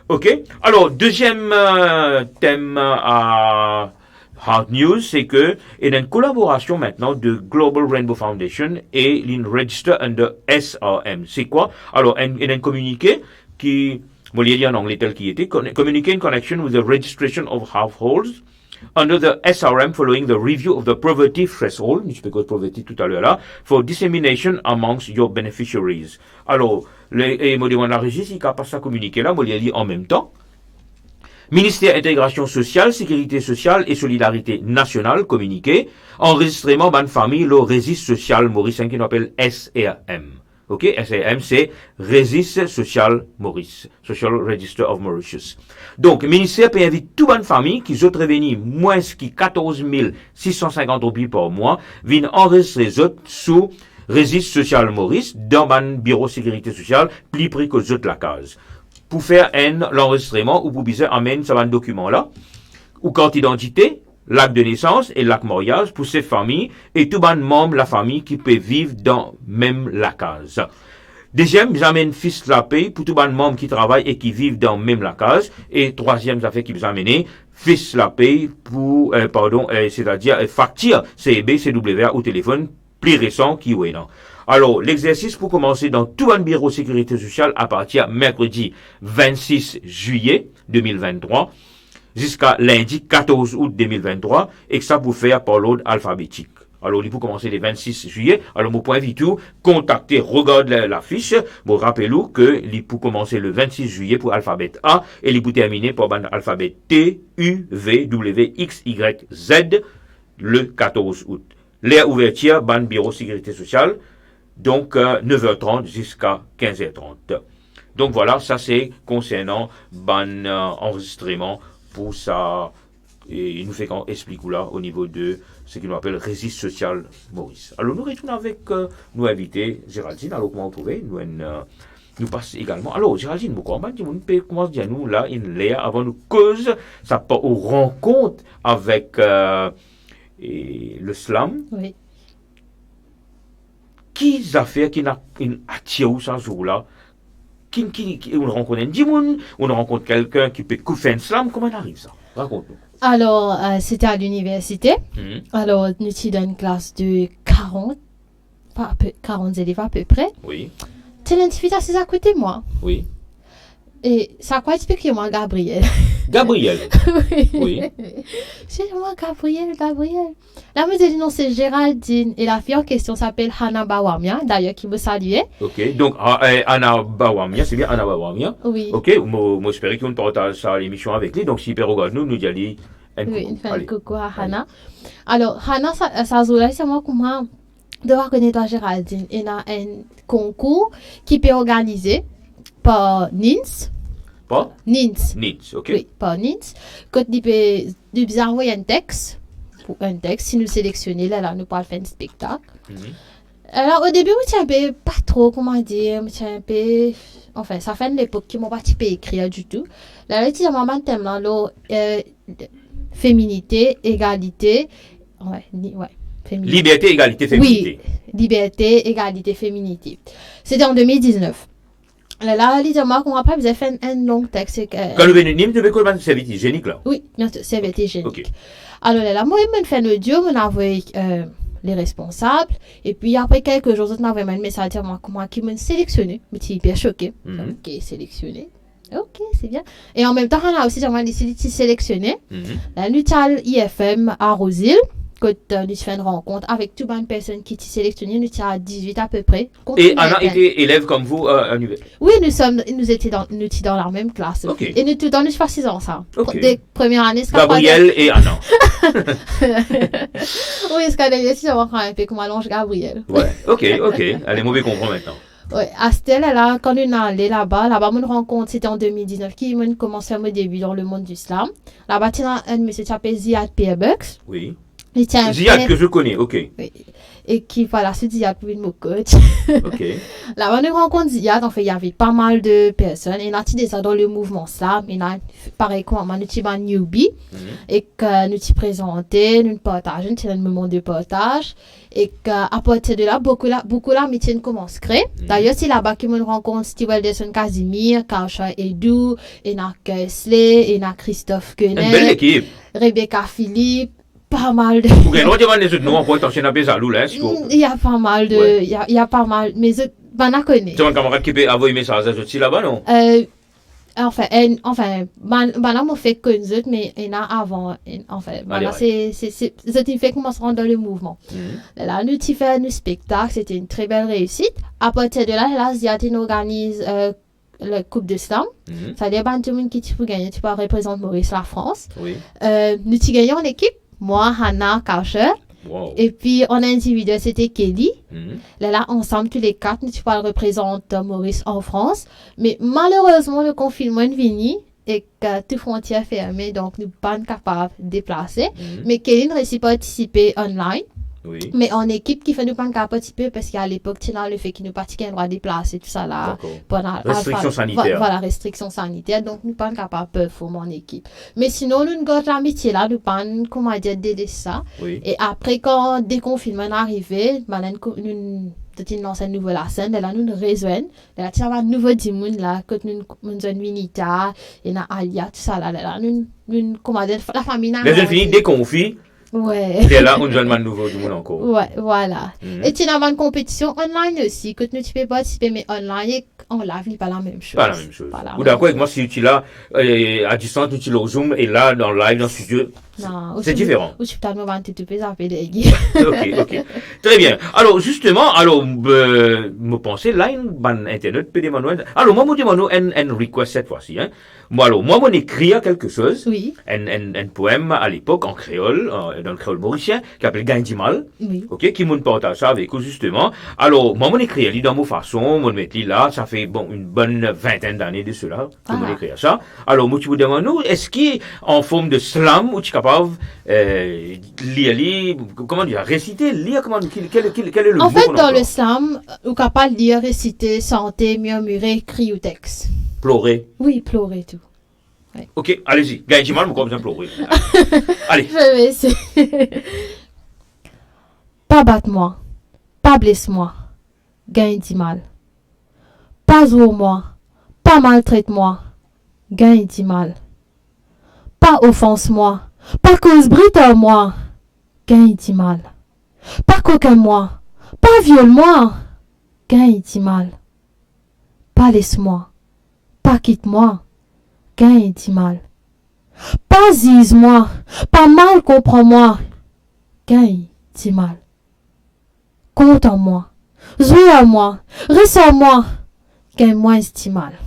Ok. Alors, deuxième thème à Hard News, c'est que il y a une collaboration maintenant de Global Rainbow Foundation et l'In Register under SRM. C'est quoi? Alors, il y a un communiqué qui Moi, il y a en anglais tel qu'il était. Communicate in connection with the registration of households under the SRM following the review of the poverty threshold, je peux cause poverty tout à l'heure là, for dissemination amongst your beneficiaries. Alors, moi, demande la régie, si capable ça communiquer là, moi, il y a en même temps. Ministère Intégration Sociale, Sécurité Sociale et Solidarité Nationale, communiqué, enregistrement ban famille, le Registre Social Maurice, qui appelle SRM. Ok, SRM, c'est Registre Social Maurice, Social Register of Mauritius. Donc, ministère peut inviter toute bonne famille qui ont revenu moins que 14 650 roupies par mois, viennent enregistrer les autres sous Registre Social Maurice dans ban bureau sécurité sociale, plus près que les autres la case. Pour faire l'enregistrement ou pour bien amener ce document-là, ou carte d'identité, l'acte de naissance et l'acte mariage pour ces familles et tout ban membre de la famille qui peut vivre dans même la case. Deuxième, ils amènent fils la paye pour tout ban membre qui travaille et qui vivent dans même la case. Et troisième, ça fait qu'ils amènent fils la paye pour, c'est-à-dire facture CEB, CWA ou téléphone plus récent qui est non. Alors, l'exercice pour commencer dans tout un bureau sécurité sociale à partir mercredi 26 juillet 2023 jusqu'à lundi 14 août 2023 et que ça pour faire par l'ordre alphabétique. Alors, il faut commencer le 26 juillet. Alors, mon point tout, contactez, regardez la fiche. Bon, rappelez-vous que il faut commencer le 26 juillet pour alphabet A et il faut terminer par alphabet T, U, V, W, X, Y, Z le 14 août. L'air ouverture, ban bureau sécurité sociale. Donc, 9h30 jusqu'à 15h30. Donc, voilà, ça c'est concernant ban enregistrement pour ça. Et il nous fait qu'on explique là au niveau de ce qu'il nous appelle Registre Social Maurice. Alors, nous retournons avec nos invités, Géraldine. Alors, comment vous trouvez nous passe également. Alors, Géraldine, comment commence à nous là, avant nous cause, ça part aux rencontres avec le slam. Oui. Qui affaires qui n'a attiré ce jour-là? Qui on rencontre un Dimoun, on rencontre quelqu'un qui peut faire un slam, comment on arrive ça? Raconte-nous. Alors, c'était à l'université. Alors, nous étions dans une classe de 40 élèves à peu près. Oui. Tu as une fille assise à côté de moi. Oui. Et ça quoi expliquer-moi, Gabriel. Gabriel. Oui. Oui. C'est moi, Gabriel. La me dit non, c'est Géraldine. Et la fille en question s'appelle Hannah Bawamia, d'ailleurs, qui me saluait. Ok, donc Anna Bawamia, c'est bien Anna Bawamia. Oui. Ok, moi j'espère qu'on partage ça l'émission avec lui. Donc, si Père regarde nous dit un coucou. Oui, un coucou à Hannah. Alors, Hannah, ça zoula, c'est moi comment de reconnaître Géraldine. Il y a un concours qui peut organiser par NINS. Pas NINS. NINS, ok. Oui, par NINS. Quand tu peux envoyer un texte, si nous sélectionnons, là, nous pouvons faire un spectacle. Alors, au début, je ne sais pas trop comment dire, enfin, ça fait une époque qui m'a pas écrire du tout. Là, je dis un thème là, féminité, égalité, féminité. Liberté, égalité, féminité. Oui, liberté, égalité, féminité. C'était en 2019. Là, il dit moi qu'on va pas besoin faire un long texte. Quand le vénime, tu veux qu'on fasse serviette hygiénique là? Oui, bien sûr, serviette hygiénique. Ok. Alors là, moi, je fais un audio, je envoie les responsables, et puis après quelques jours, je envoie un message à moi qui m'a sélectionné. Je suis hyper choquée. Ok, sélectionné. Ok, c'est bien. Et en même temps, on a aussi décidé de sélectionner. Là, nous avons l'IFM à Rosil. Quand nous faisons une rencontre avec toute une personne qui est sélectionnée, nous sommes à 18 à peu près. Et Anna était élève comme vous à l'université? Oui, nous étions dans la même classe. Okay. Et nous tous dans nous faisons 6 ans ça. Okay. Des premières années. Gabriel et Anna. Oui, ce qu'on a dit, on va un peu comme allonge Gabriel. Ouais, ok. Allez, mauvais comprend maintenant. Oui, à cette là, quand nous allé là-bas, mon rencontre, c'était en 2019, qui m'a commencé à me début dans le monde du slam. Là-bas, il y a un monsieur qui s'appelle Ziad Pierbucks. Oui. Ziad que je connais, ok. Oui. Et qui, voilà, c'est Ziad pour une coach. Ok. Là, on rencontre Ziad, en fait, il y avait pas mal de personnes. Et on a déjà dans le mouvement slam. Et là, pareil, comme on a un newbie. Et que nous t'y présenté, nous partageons, c'est un moment de partage. Et qu'à partir de là, beaucoup l'amitié commence à créer. D'ailleurs, c'est là-bas que nous rencontre Steve Welderson Casimir, Kausha Edou, et na Kesley, et na Christophe Quenet. Une belle équipe. Rebecca Philippe. Pas mal de. Ok, nous demandons les autres noms, on peut t'enchaîner à Bézalou, là, il y a pas mal de. Il y a pas mal. Mais je connais. Tu as un camarade qui peut avoir un message aussi là-bas, non? Là, on fait que nous autres, mais il y en a avant. Là, c'est fait commencer dans le mouvement. Là, nous, tu fais un spectacle, c'était une très belle réussite. À partir de là, tu organise la Coupe de Slam. C'est-à-dire, tout le monde qui peut gagner, tu peux représenter Maurice, la France. Oui. Nous, tu gagnons en équipe. Moi, Hannah, Kaucher. Wow. Et puis, en individuel, c'était Kelly. Là, ensemble, tous les quatre, nous, tu peux représenter Maurice en France. Mais malheureusement, le confinement est venu et que toutes frontières fermées, donc nous ne sommes pas capables de déplacer. Mais Kelly ne réussit pas à participer online. Oui. Mais en équipe qui fait nous pas participer parce qu'à l'époque tu as le fait qu'il nous pratiquait un droit de déplacer tout ça là pendant restriction sanitaire. Voilà, restriction sanitaire, donc nous pas capables de former en équipe. Mais sinon nous gardons l'amitié là, nous pas comment dire d'aider ça. Oui. Et après quand déconfinement est arrivé, nous lancer une nouvelle scène, là nous rejoignons, là tu as un nouveau dimanche là que nous avons Unita et na Alia tout ça là nous comment dire la famille là. Les jeunes filles déconfient. Ouais. Et là, on donne un nouveau du monde encore. Ouais, voilà. Et tu as une compétition online aussi, que tu peux participer, mais online et en live, n'est pas la même chose. Pas la même chose. Ou d'accord avec moi, si tu l'as à distance, tu l'as au Zoom, et là, dans live, dans le studio, c'est différent. Ou tu peux tu peux appeler Ok. Très bien. Alors, justement, me pensez, là, Internet peut demander. Alors, moi, je demande un request cette fois-ci, hein. Moi, on écrit quelque chose. Oui. Un poème à l'époque en créole, dans le créole mauricien, qui s'appelle Gaindimal. Oui. Ok, qui m'ont partagé ça avec vous, justement. Alors, moi, on écrit, il dans mon façon, mon métier là, ça fait, une bonne vingtaine d'années de cela, que mon écrit ça. Alors, moi, tu vous demandes, est-ce qu'il est en forme de slam, ou tu es capable, lire, comment dire, réciter, lire, quel est le mot? En fait, dans le slam, on est capable de lire, réciter, chanter, murmurer, crier ou texte. Pleurer. Oui, pleurer tout. Ouais. Ok, allez-y. Gaindimal, moi, besoin de pleurer. Allez. Je vais essayer. Pas battre-moi, pas blesse-moi, Gaindimal. Pas ouvre-moi, pas maltraite-moi, Gaindimal. Pas offense-moi, pas cause brite-moi, Gaindimal. Pas coquin-moi, pas viole-moi, Gaindimal. Pas laisse-moi, pas quitte-moi, Gaindimal. Pas zise-moi, pas mal comprends-moi, Gaindimal. Compte en moi, jouez à moi, ressens-moi, gagne-moi estimal.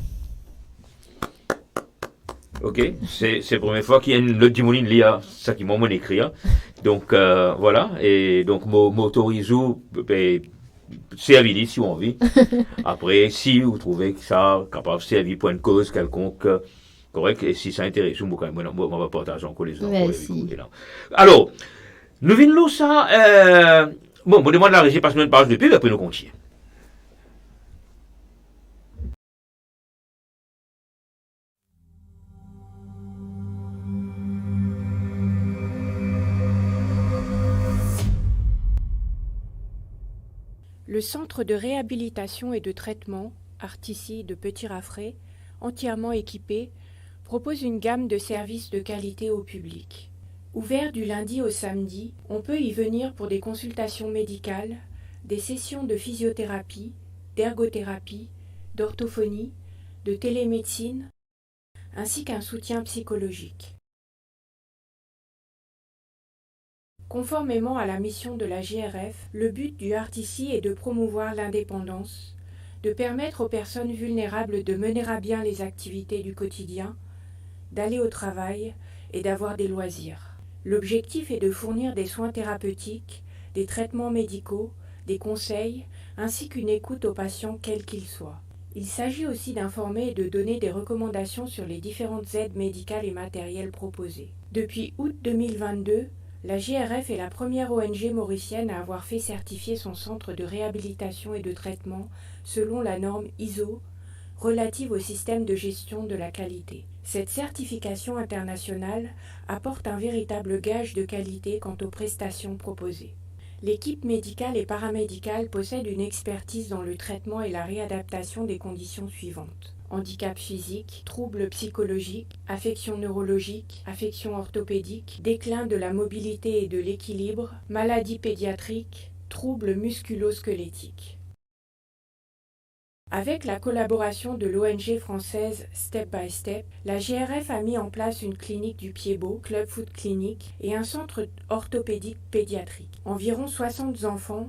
Ok, c'est la première fois qu'il y a le dimonin lia ça qui m'a écrit. Donc voilà, et donc m'autorise servir si on envie. Après, si vous trouvez que ça capable de servir pour une cause quelconque, correct, et si ça intéresse, on va partager encore les autres. Merci. Alors, nous venons ça. On demande la régie parce que nous parlons de pub, après nous continuons. Le centre de réhabilitation et de traitement, Artici de Petit-Raffray, entièrement équipé, propose une gamme de services de qualité au public. Ouvert du lundi au samedi, on peut y venir pour des consultations médicales, des sessions de physiothérapie, d'ergothérapie, d'orthophonie, de télémédecine, ainsi qu'un soutien psychologique. Conformément à la mission de la GRF, le but du Artici est de promouvoir l'indépendance, de permettre aux personnes vulnérables de mener à bien les activités du quotidien, d'aller au travail et d'avoir des loisirs. L'objectif est de fournir des soins thérapeutiques, des traitements médicaux, des conseils, ainsi qu'une écoute aux patients quels qu'ils soient. Il s'agit aussi d'informer et de donner des recommandations sur les différentes aides médicales et matérielles proposées. Depuis août 2022, la GRF est la première ONG mauricienne à avoir fait certifier son centre de réhabilitation et de traitement selon la norme ISO relative au système de gestion de la qualité. Cette certification internationale apporte un véritable gage de qualité quant aux prestations proposées. L'équipe médicale et paramédicale possède une expertise dans le traitement et la réadaptation des conditions suivantes: handicap physique, troubles psychologiques, affections neurologiques, affections orthopédiques, déclin de la mobilité et de l'équilibre, maladies pédiatriques, troubles musculo-squelettiques. Avec la collaboration de l'ONG française Step by Step, la GRF a mis en place une clinique du pied-beau, Club Foot Clinic, et un centre orthopédique pédiatrique. Environ 60 enfants,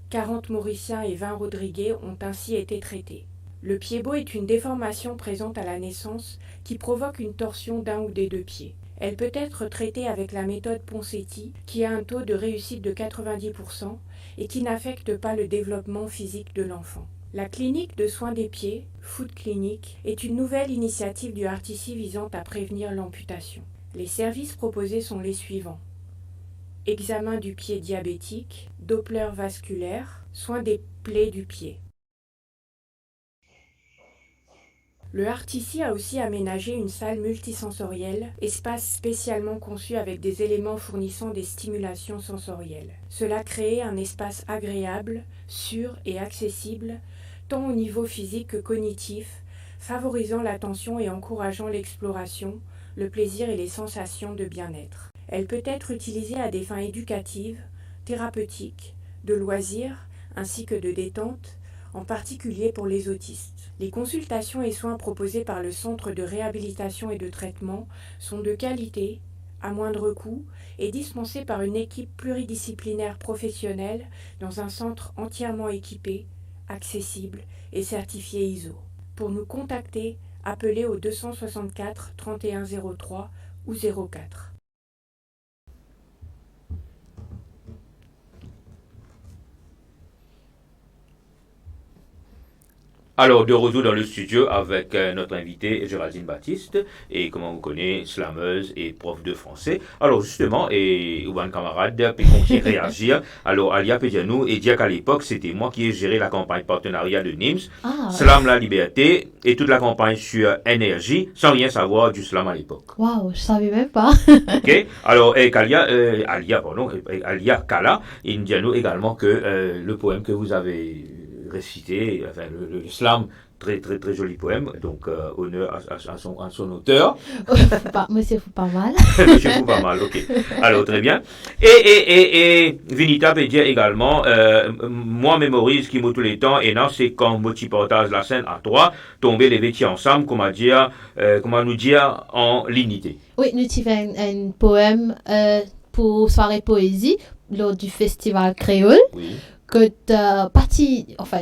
40 Mauriciens et 20 Rodriguais ont ainsi été traités. Le pied-beau est une déformation présente à la naissance qui provoque une torsion d'un ou des deux pieds. Elle peut être traitée avec la méthode Ponseti, qui a un taux de réussite de 90% et qui n'affecte pas le développement physique de l'enfant. La clinique de soins des pieds, Foot Clinic, est une nouvelle initiative du RTC visant à prévenir l'amputation. Les services proposés sont les suivants. Examen du pied diabétique, Doppler vasculaire, soins des plaies du pied. Le RTC a aussi aménagé une salle multisensorielle, espace spécialement conçu avec des éléments fournissant des stimulations sensorielles. Cela crée un espace agréable, sûr et accessible, tant au niveau physique que cognitif, favorisant l'attention et encourageant l'exploration, le plaisir et les sensations de bien-être. Elle peut être utilisée à des fins éducatives, thérapeutiques, de loisirs, ainsi que de détente, en particulier pour les autistes. Les consultations et soins proposés par le Centre de réhabilitation et de traitement sont de qualité, à moindre coût, et dispensés par une équipe pluridisciplinaire professionnelle dans un centre entièrement équipé, accessible et certifié ISO. Pour nous contacter, appelez au 264 31 03 ou 04. Alors, de retour dans le studio avec notre invité Géraldine Baptiste, et comme on vous connaît, slameuse et prof de français. Alors, justement, et un camarade peut réagir. Alors, Alia peut dire nous, et dire qu'à l'époque, c'était moi qui ai géré la campagne partenariat de NIMS, Slam la liberté, et toute la campagne sur énergie, sans rien savoir du slam à l'époque. Waouh, je savais même pas. Ok. Alors, Alia Kala, il nous dit à nous également que le poème que vous avez récité, enfin le slam, très très très joli poème, donc honneur à son auteur. Monsieur Fou pas mal. Monsieur Fou pas mal, ok. Alors très bien. Et Vinita peut dire également, moi mémorise qui m'a tous les temps, et non c'est quand moi tu partage la scène à toi, tomber les vêtements ensemble, comment nous dire en l'unité. Oui, nous avons fait un poème pour soirée poésie lors du festival créole. Oui. Que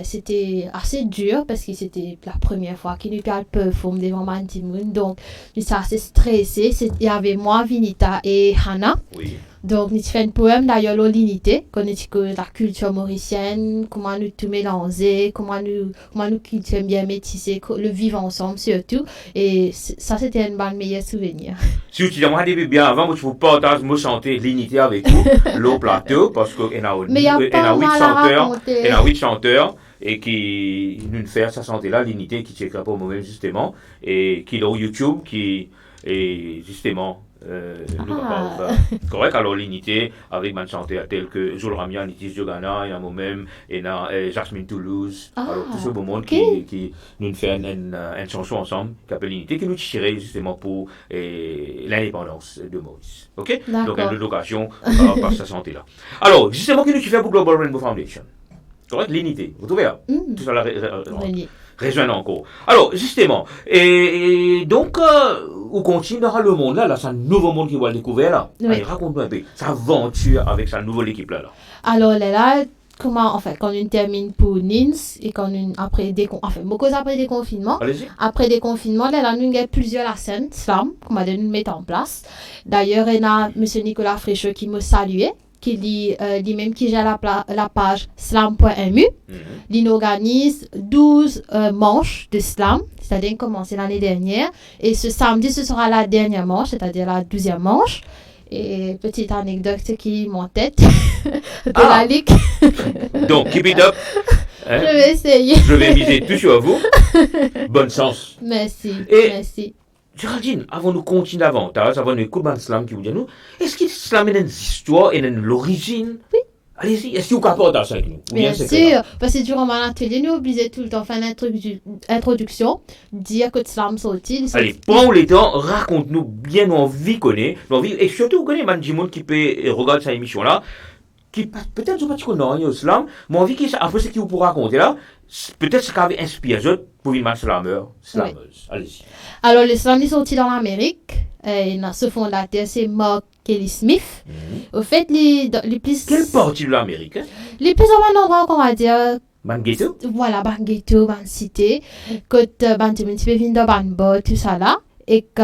c'était assez dur parce que c'était la première fois qu'il nous a performé devant Mantimoun, donc nous sommes assez stressés. Il y avait moi, Vinita et Hannah. Oui. Donc nous avons fait un poème d'ailleurs l'unité, qu'on dit que la culture mauricienne, comment nous tout mélanger, comment nous culture bien métisser, le vivre ensemble surtout, et ça c'était un bon meilleur souvenir. Si vous avez bien avant, vous pouvez partager, me chanter l'unité avec vous, le plateau, parce qu'il y a 8 chanteurs, et qui nous fait ça chanter là, l'unité qui checkera pour moi-même justement, et qui est au YouTube, qui est justement correct. Alors l'unité avec un chanteur tel que Jules Ramia, Nitis Diogana, et moi-même, et Jasmine Toulouse, alors tout ce beau monde qui nous fait une chanson ensemble qui s'appelle l'unité, qui nous tirait justement pour l'indépendance de Maurice. Ok. Donc une occasion par sa santé là. Alors justement qui nous fait pour Global Rainbow Foundation. Correct, l'unité, vous trouvez tout ça là résonne encore. Alors justement, et donc on continue dans le monde là, c'est un nouveau monde qui va le découvrir là. Oui. Allez, raconte-nous un peu sa aventure avec sa nouvelle équipe là. Alors là, quand on termine pour Nins et après déconfinement, là nous avons plusieurs scènes slam qu'on va nous mettre en place. D'ailleurs, il y a monsieur Nicolas Frécheux qui me saluait, qui dit même qui gère la page slam.mu. Il organise 12 manches de slam, c'est-à-dire commencé l'année dernière, et ce samedi ce sera la dernière manche, c'est-à-dire la 12e manche. Et petite anecdote qui m'en tête de la ligue. Donc keep it up. Je vais essayer. Je vais miser tout sur vous. Bonne chance. Merci. Merci. Géraldine, avant de continuer davantage, avant de écouter le slam qui vous dit nous, est-ce qu'il slam est une histoire et l'origine? Oui. Allez-y, est-ce que vous partagez ça avec nous? Bien sûr, parce que durant mon atelier, nous obligés tout le temps de faire une introduction, dire que le slam sorti. Allez, prends le temps, raconte-nous bien nos vies connaît, et surtout vous connaissez man du monde qui peut regarder cette émission-là. qui peut-être je ne sais pas non islam mais envie qui après ce qu'il vous pourra raconter là peut-être ce qui avait inspiré pour une slameuse. Allez-y. Alors l'islam est sorti dans l'Amérique et ce fondateur c'est Mark Kelly Smith. Au fait les plus quelle partie de l'Amérique les plus en endroit qu'on va dire ban ghetto voilà ban ghetto ban cité côté ban tu peux venir dans ban bord tout ça là et que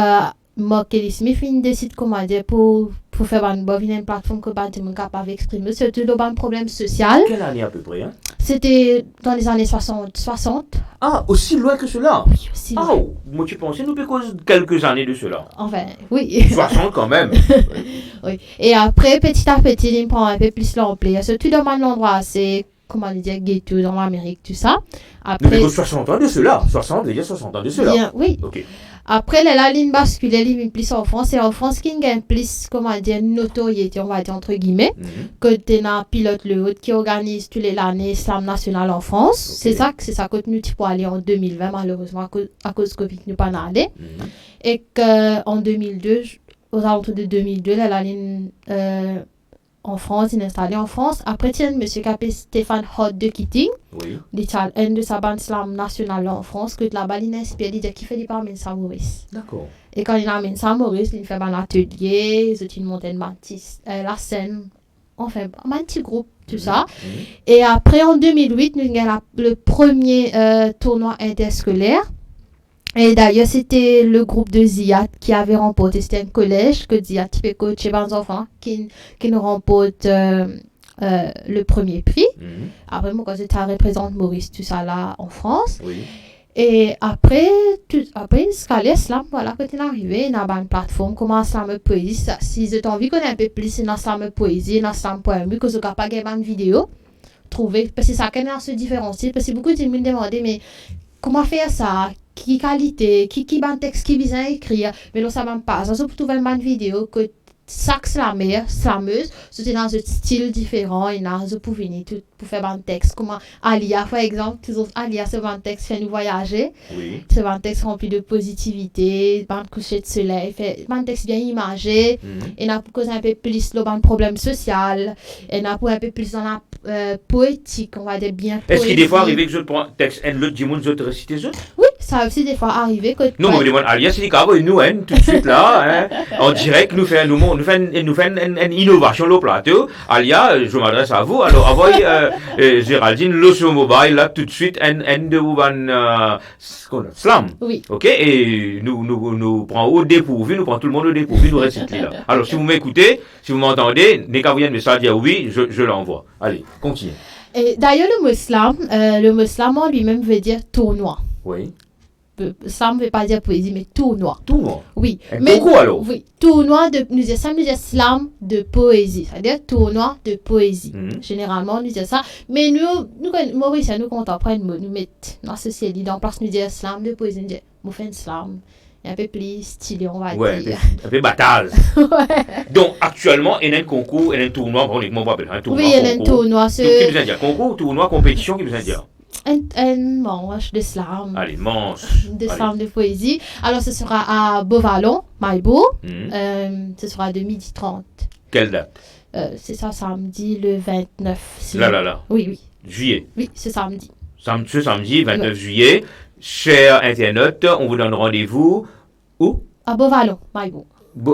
Mark Kelly Smith il décide comment dire pour faire ban bord une plateforme que ban tu es capable d'exprimer surtout dans ban problème social. Quelle année à peu près hein? C'était dans les années 60. Ah, aussi loin que cela? Oui, aussi loin. Ah, moi tu pensais nous cause quelques années de cela. Enfin, oui. 60 quand même. Oui. Et après, petit à petit, il prend un peu plus l'ampleur. Surtout dans mon endroit, c'est, comment dire, ghetto dans l'Amérique, tout ça. Après, nous 60 ans de cela. 60 ans de cela. Bien, oui. Ok. Après, la ligne basculée, il vient plus en France. Et en France, qui gagne plus, comment dire, notoriété, on va dire, entre guillemets, que tu as Pilote Le Haut qui organise tous les années Slam National en France. Okay. C'est ça que nous pour aller en 2020, malheureusement, à cause de Covid, nous pas allé. Et qu'en 2002, aux alentours de 2002, la ligne en France, il est installé en France. Après, il y a un monsieur qui s'appelle Stéphane Hott de Keating. Oui. Il est un de sa bande slam nationale en France, que là-bas, il inspire, il dit qu'il fait des parts à Maurice. D'accord. Et quand il amène ça à Maurice, il fait un atelier, il monte la scène, enfin, un petit groupe, tout ça. Et après, en 2008, nous avons le premier tournoi interscolaire. Et d'ailleurs, c'était le groupe de Ziyad qui avait remporté. C'était un collège que Ziyad qui fait coacher les enfants qui nous remporte le premier prix. Après, moi, quand j'étais représente Maurice, tout ça là en France. Oui. Et après, Scalé Slam, voilà, quand il est arrivé, il y a une plateforme, comment Slam Poésie. Si vous avez envie de connaître un peu plus, il y a Slam Poésie, il y a Slam Poémie, que vous n'avez pas une vidéo, trouver. Parce que ça a se différencier. Parce que beaucoup de gens me demandent, mais comment faire ça? Qui qualité, qui ban texte qui vient à écrire, mais là ça m'a pas. Ça pour trouver une vidéo que chaque slameuse, c'était dans un style différent, et là je pour venir tout pour faire un texte. Comment Alia par exemple, toujours Alia c'est un texte fait nous voyager. Oui. C'est un texte rempli de positivité, un coucher de soleil, fait un texte bien imagé, et n'a pour causer un peu plus le problème social, et n'a pour un peu plus dans la poétique, on va dire bien. Est-ce qu'il des fois arrivé que je prends texte et l'autre dis-moi je te récite ça? Oui, ça a aussi des fois arrivé que nous on me demande alias c'est des nous hein, tout de suite là hein, en direct nous fait une innovation le plateau alias je m'adresse à vous alors envoyez Géraldine le sur mobile là tout de suite un de vous slam. Oui. OK et nous prend au dépourvu, nous prend tout le monde au dépourvu, nous récite là. Alors si vous m'écoutez, si vous m'entendez, dès qu'à vous un message dire oui, je l'envoie. Allez, continue. Et d'ailleurs le mot slam en lui-même veut dire tournoi. Oui. Slam ne veut pas dire poésie, mais tournoi. Tournoi. Oui. Mais concours alors. Oui, tournoi de nous disons slam de poésie, c'est-à-dire tournoi de poésie. Généralement, nous disons ça, mais nous Maurice, nous contemporains, nous mettons dans la société en place, nous disons slam de poésie, nous disons, nous faisons slam. Un peu plus stylé, on va dire. Un peu bataille. Ouais. Donc, actuellement, il y a un concours, il y a un tournoi, on va appeler un tournoi. Oui, il y a un tournoi. Donc, qu'est-ce que dire? Concours, tournoi, compétition, qu'est-ce que dire? Un manche de slam. Allez, manche. De slam de poésie. Alors, ce sera à Beauvallon, Maïbo. Ce sera de 12h30. Quelle date? C'est ça, samedi le 29. Là. Oui. Juillet. Oui, c'est samedi. Ce samedi, 29 juillet. Chers internautes, on vous donne rendez-vous où? À Beauvallon, Maïbo.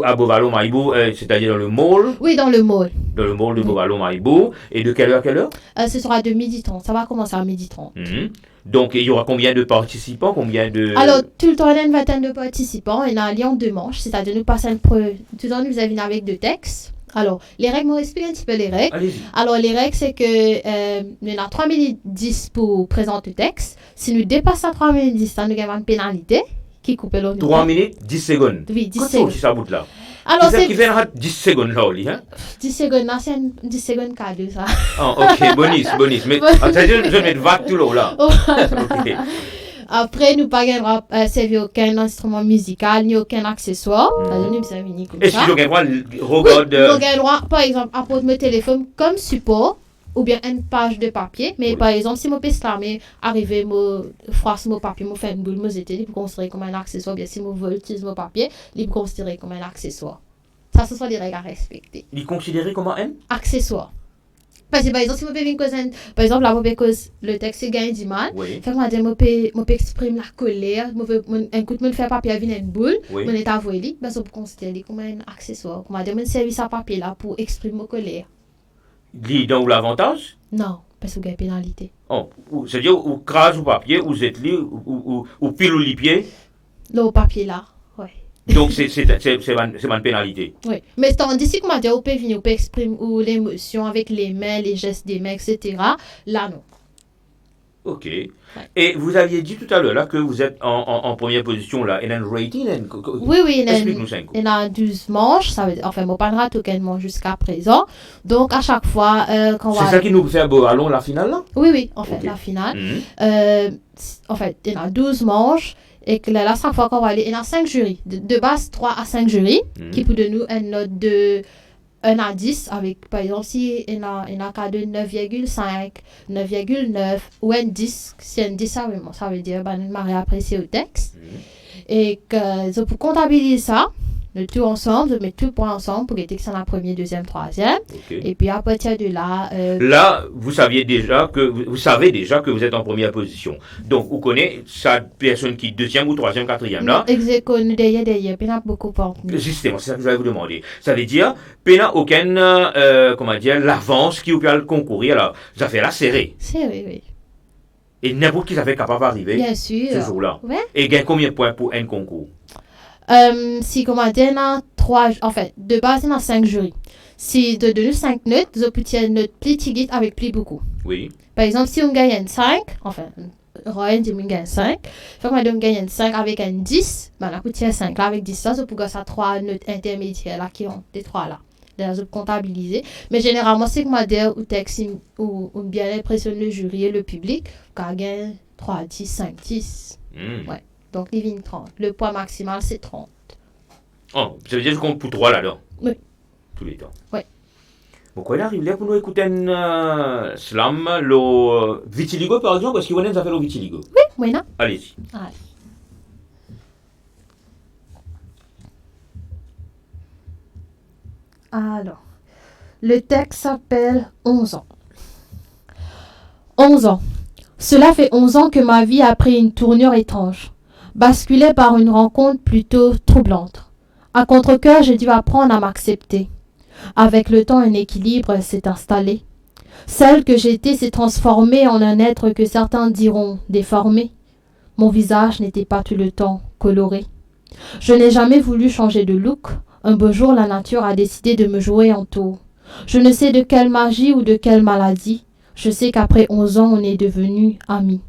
À Beauvallon, Maïbo, c'est-à-dire dans le mall? Oui, dans le mall. Dans le mall de Beauvallon, Maïbo. Et de quelle heure à quelle heure? Ce sera de 12h30. Ça va commencer à 12h30. Donc, il y aura combien de participants? Alors, tout le temps, il y a une vingtaine de participants. Il y a un lien de manches, c'est-à-dire nous passons tout le temps, nous avons avec deux textes. Alors, les règles, on explique un petit peu les règles. Allez-y. Alors, les règles, c'est que nous avons 3 minutes 10 pour présenter le texte. Si nous dépassons 3 minutes 10, ça nous gagne une pénalité qui coupe l'autre. 3 minutes, 10 secondes. Oui, 10 secondes. Qu'est-ce que ça bout là? Alors, c'est... Qui fait 10 secondes là, hein? 10 secondes, là, c'est 10 secondes cadeau, ça. Ah, ok, bonus. Mais, c'est-à-dire, je vais mettre vague tout là. Ok. Après, nous ne pas servir aucun instrument musical ni aucun accessoire. Est-ce que j'ai le droit regarder? Oui, j'ai le droit, par exemple, apporter mon téléphone comme support ou bien une page de papier. Mais par exemple, si mon PC arrive, je froisse mon papier, je fais une boule, je peux considérer comme un accessoire. Bien, si je veux utiliser mon papier, je peux considérer comme un accessoire. Ça, ce sont les règles à respecter. Il est considéré comme un accessoire. Parce que par exemple, si je peux par exemple, là, je cause le texte gagne du mal. Oui. Fait que moi, je peux exprimer la colère. Un coup de faire papier avec une boule. Oui. Mon état volé. Ben, je peux considérer comme un accessoire. Comment dire, mon service à papier là pour exprimer ma colère. Li donc l'avantage? Non, parce que vous avez pénalité. Oh, c'est-à-dire, ou crase ou papier, ou zet li, ou pile ou li pied. Là, au papier là. Ouais. Donc, c'est une pénalité. Oui. Mais tandis que, comment dire, vous pouvez venir, vous pouvez exprimer l'émotion avec les mains, les gestes des mains, etc. Là, non. Ok. Et vous aviez dit tout à l'heure là que vous êtes en première position là, et un rating. Oui, explique-nous ça. il y a 12 manches, ça veut dire, enfin, on parlera aucun manche jusqu'à présent. Donc, à chaque fois, quand c'est ça qui nous fait beau, allons la finale là? Oui, en fait, Ok. la finale. Mhm. En fait, il y a 12 manches. Et que là, chaque fois qu'on va aller, il y a 5 jurys. De base, 3 à 5 jurys qui peuvent nous une note de 1 à 10. Avec, par exemple, si il y a un cas de 9,5, 9,9 ou un 10. Si un 10, ça veut dire ben, une marée appréciée au texte. Et que pour comptabiliser ça, le tout ensemble, je mets tout le point ensemble pour que c'est la première, deuxième, troisième. Ok. Et puis à partir de là... Là, vous savez déjà que vous êtes en première position. Donc, vous connaissez sa personne qui est deuxième ou troisième, quatrième là. Exéco, derrière, puis il y a beaucoup de Justement, c'est ça que je vais vous demander. Ça veut dire, il n'y a aucune, comment dire, l'avance qui vous peut concourir. Alors, ça fait la serrée. C'est oui. Et n'importe qui ça fait capable d'arriver Bien sûr. ce jour-là. Ouais. Et gagne combien de points pour un concours? Si, comment dire, il y a 3... En fait, de base, il y a 5 jurys. Si de donner 5 notes, vous obtenez une note plus petite avec plus beaucoup. Oui. Par exemple, si on gagne 5, enfin, Royan dit qu'on gagne 5, fait qu'on gagne 5 avec un 10, ben là, vous obtenez 5 là avec 10, ça, c'est pour que ça 3 notes intermédiaires là qui ont des 3 là. Là, je comptabiliser. Mais généralement, c'est comment dire, ou texte, ou bien impressionne le jury et le public, qu'on gagne 3, 10, 5, 10. Ouais. Donc, il vient 30. Le poids maximal, c'est 30. Oh, ça veut dire que je compte pour 3 là-dedans? Oui. Tous les temps. Oui. Bon, quand il arrive là pour nous écouter un slam, le vitiligo par exemple, parce qu'il y a ça fait le vitiligo. Oui, non? Allez-y. Allez. Alors, le texte s'appelle 11 ans. 11 ans. Cela fait 11 ans que ma vie a pris une tournure étrange, basculée par une rencontre plutôt troublante. À contre-cœur, j'ai dû apprendre à m'accepter. Avec le temps, un équilibre s'est installé. Celle que j'étais s'est transformée en un être que certains diront déformé. Mon visage n'était pas tout le temps coloré. Je n'ai jamais voulu changer de look. Un beau jour, la nature a décidé de me jouer en tour. Je ne sais de quelle magie ou de quelle maladie. Je sais qu'après 11 ans, on est devenus amis.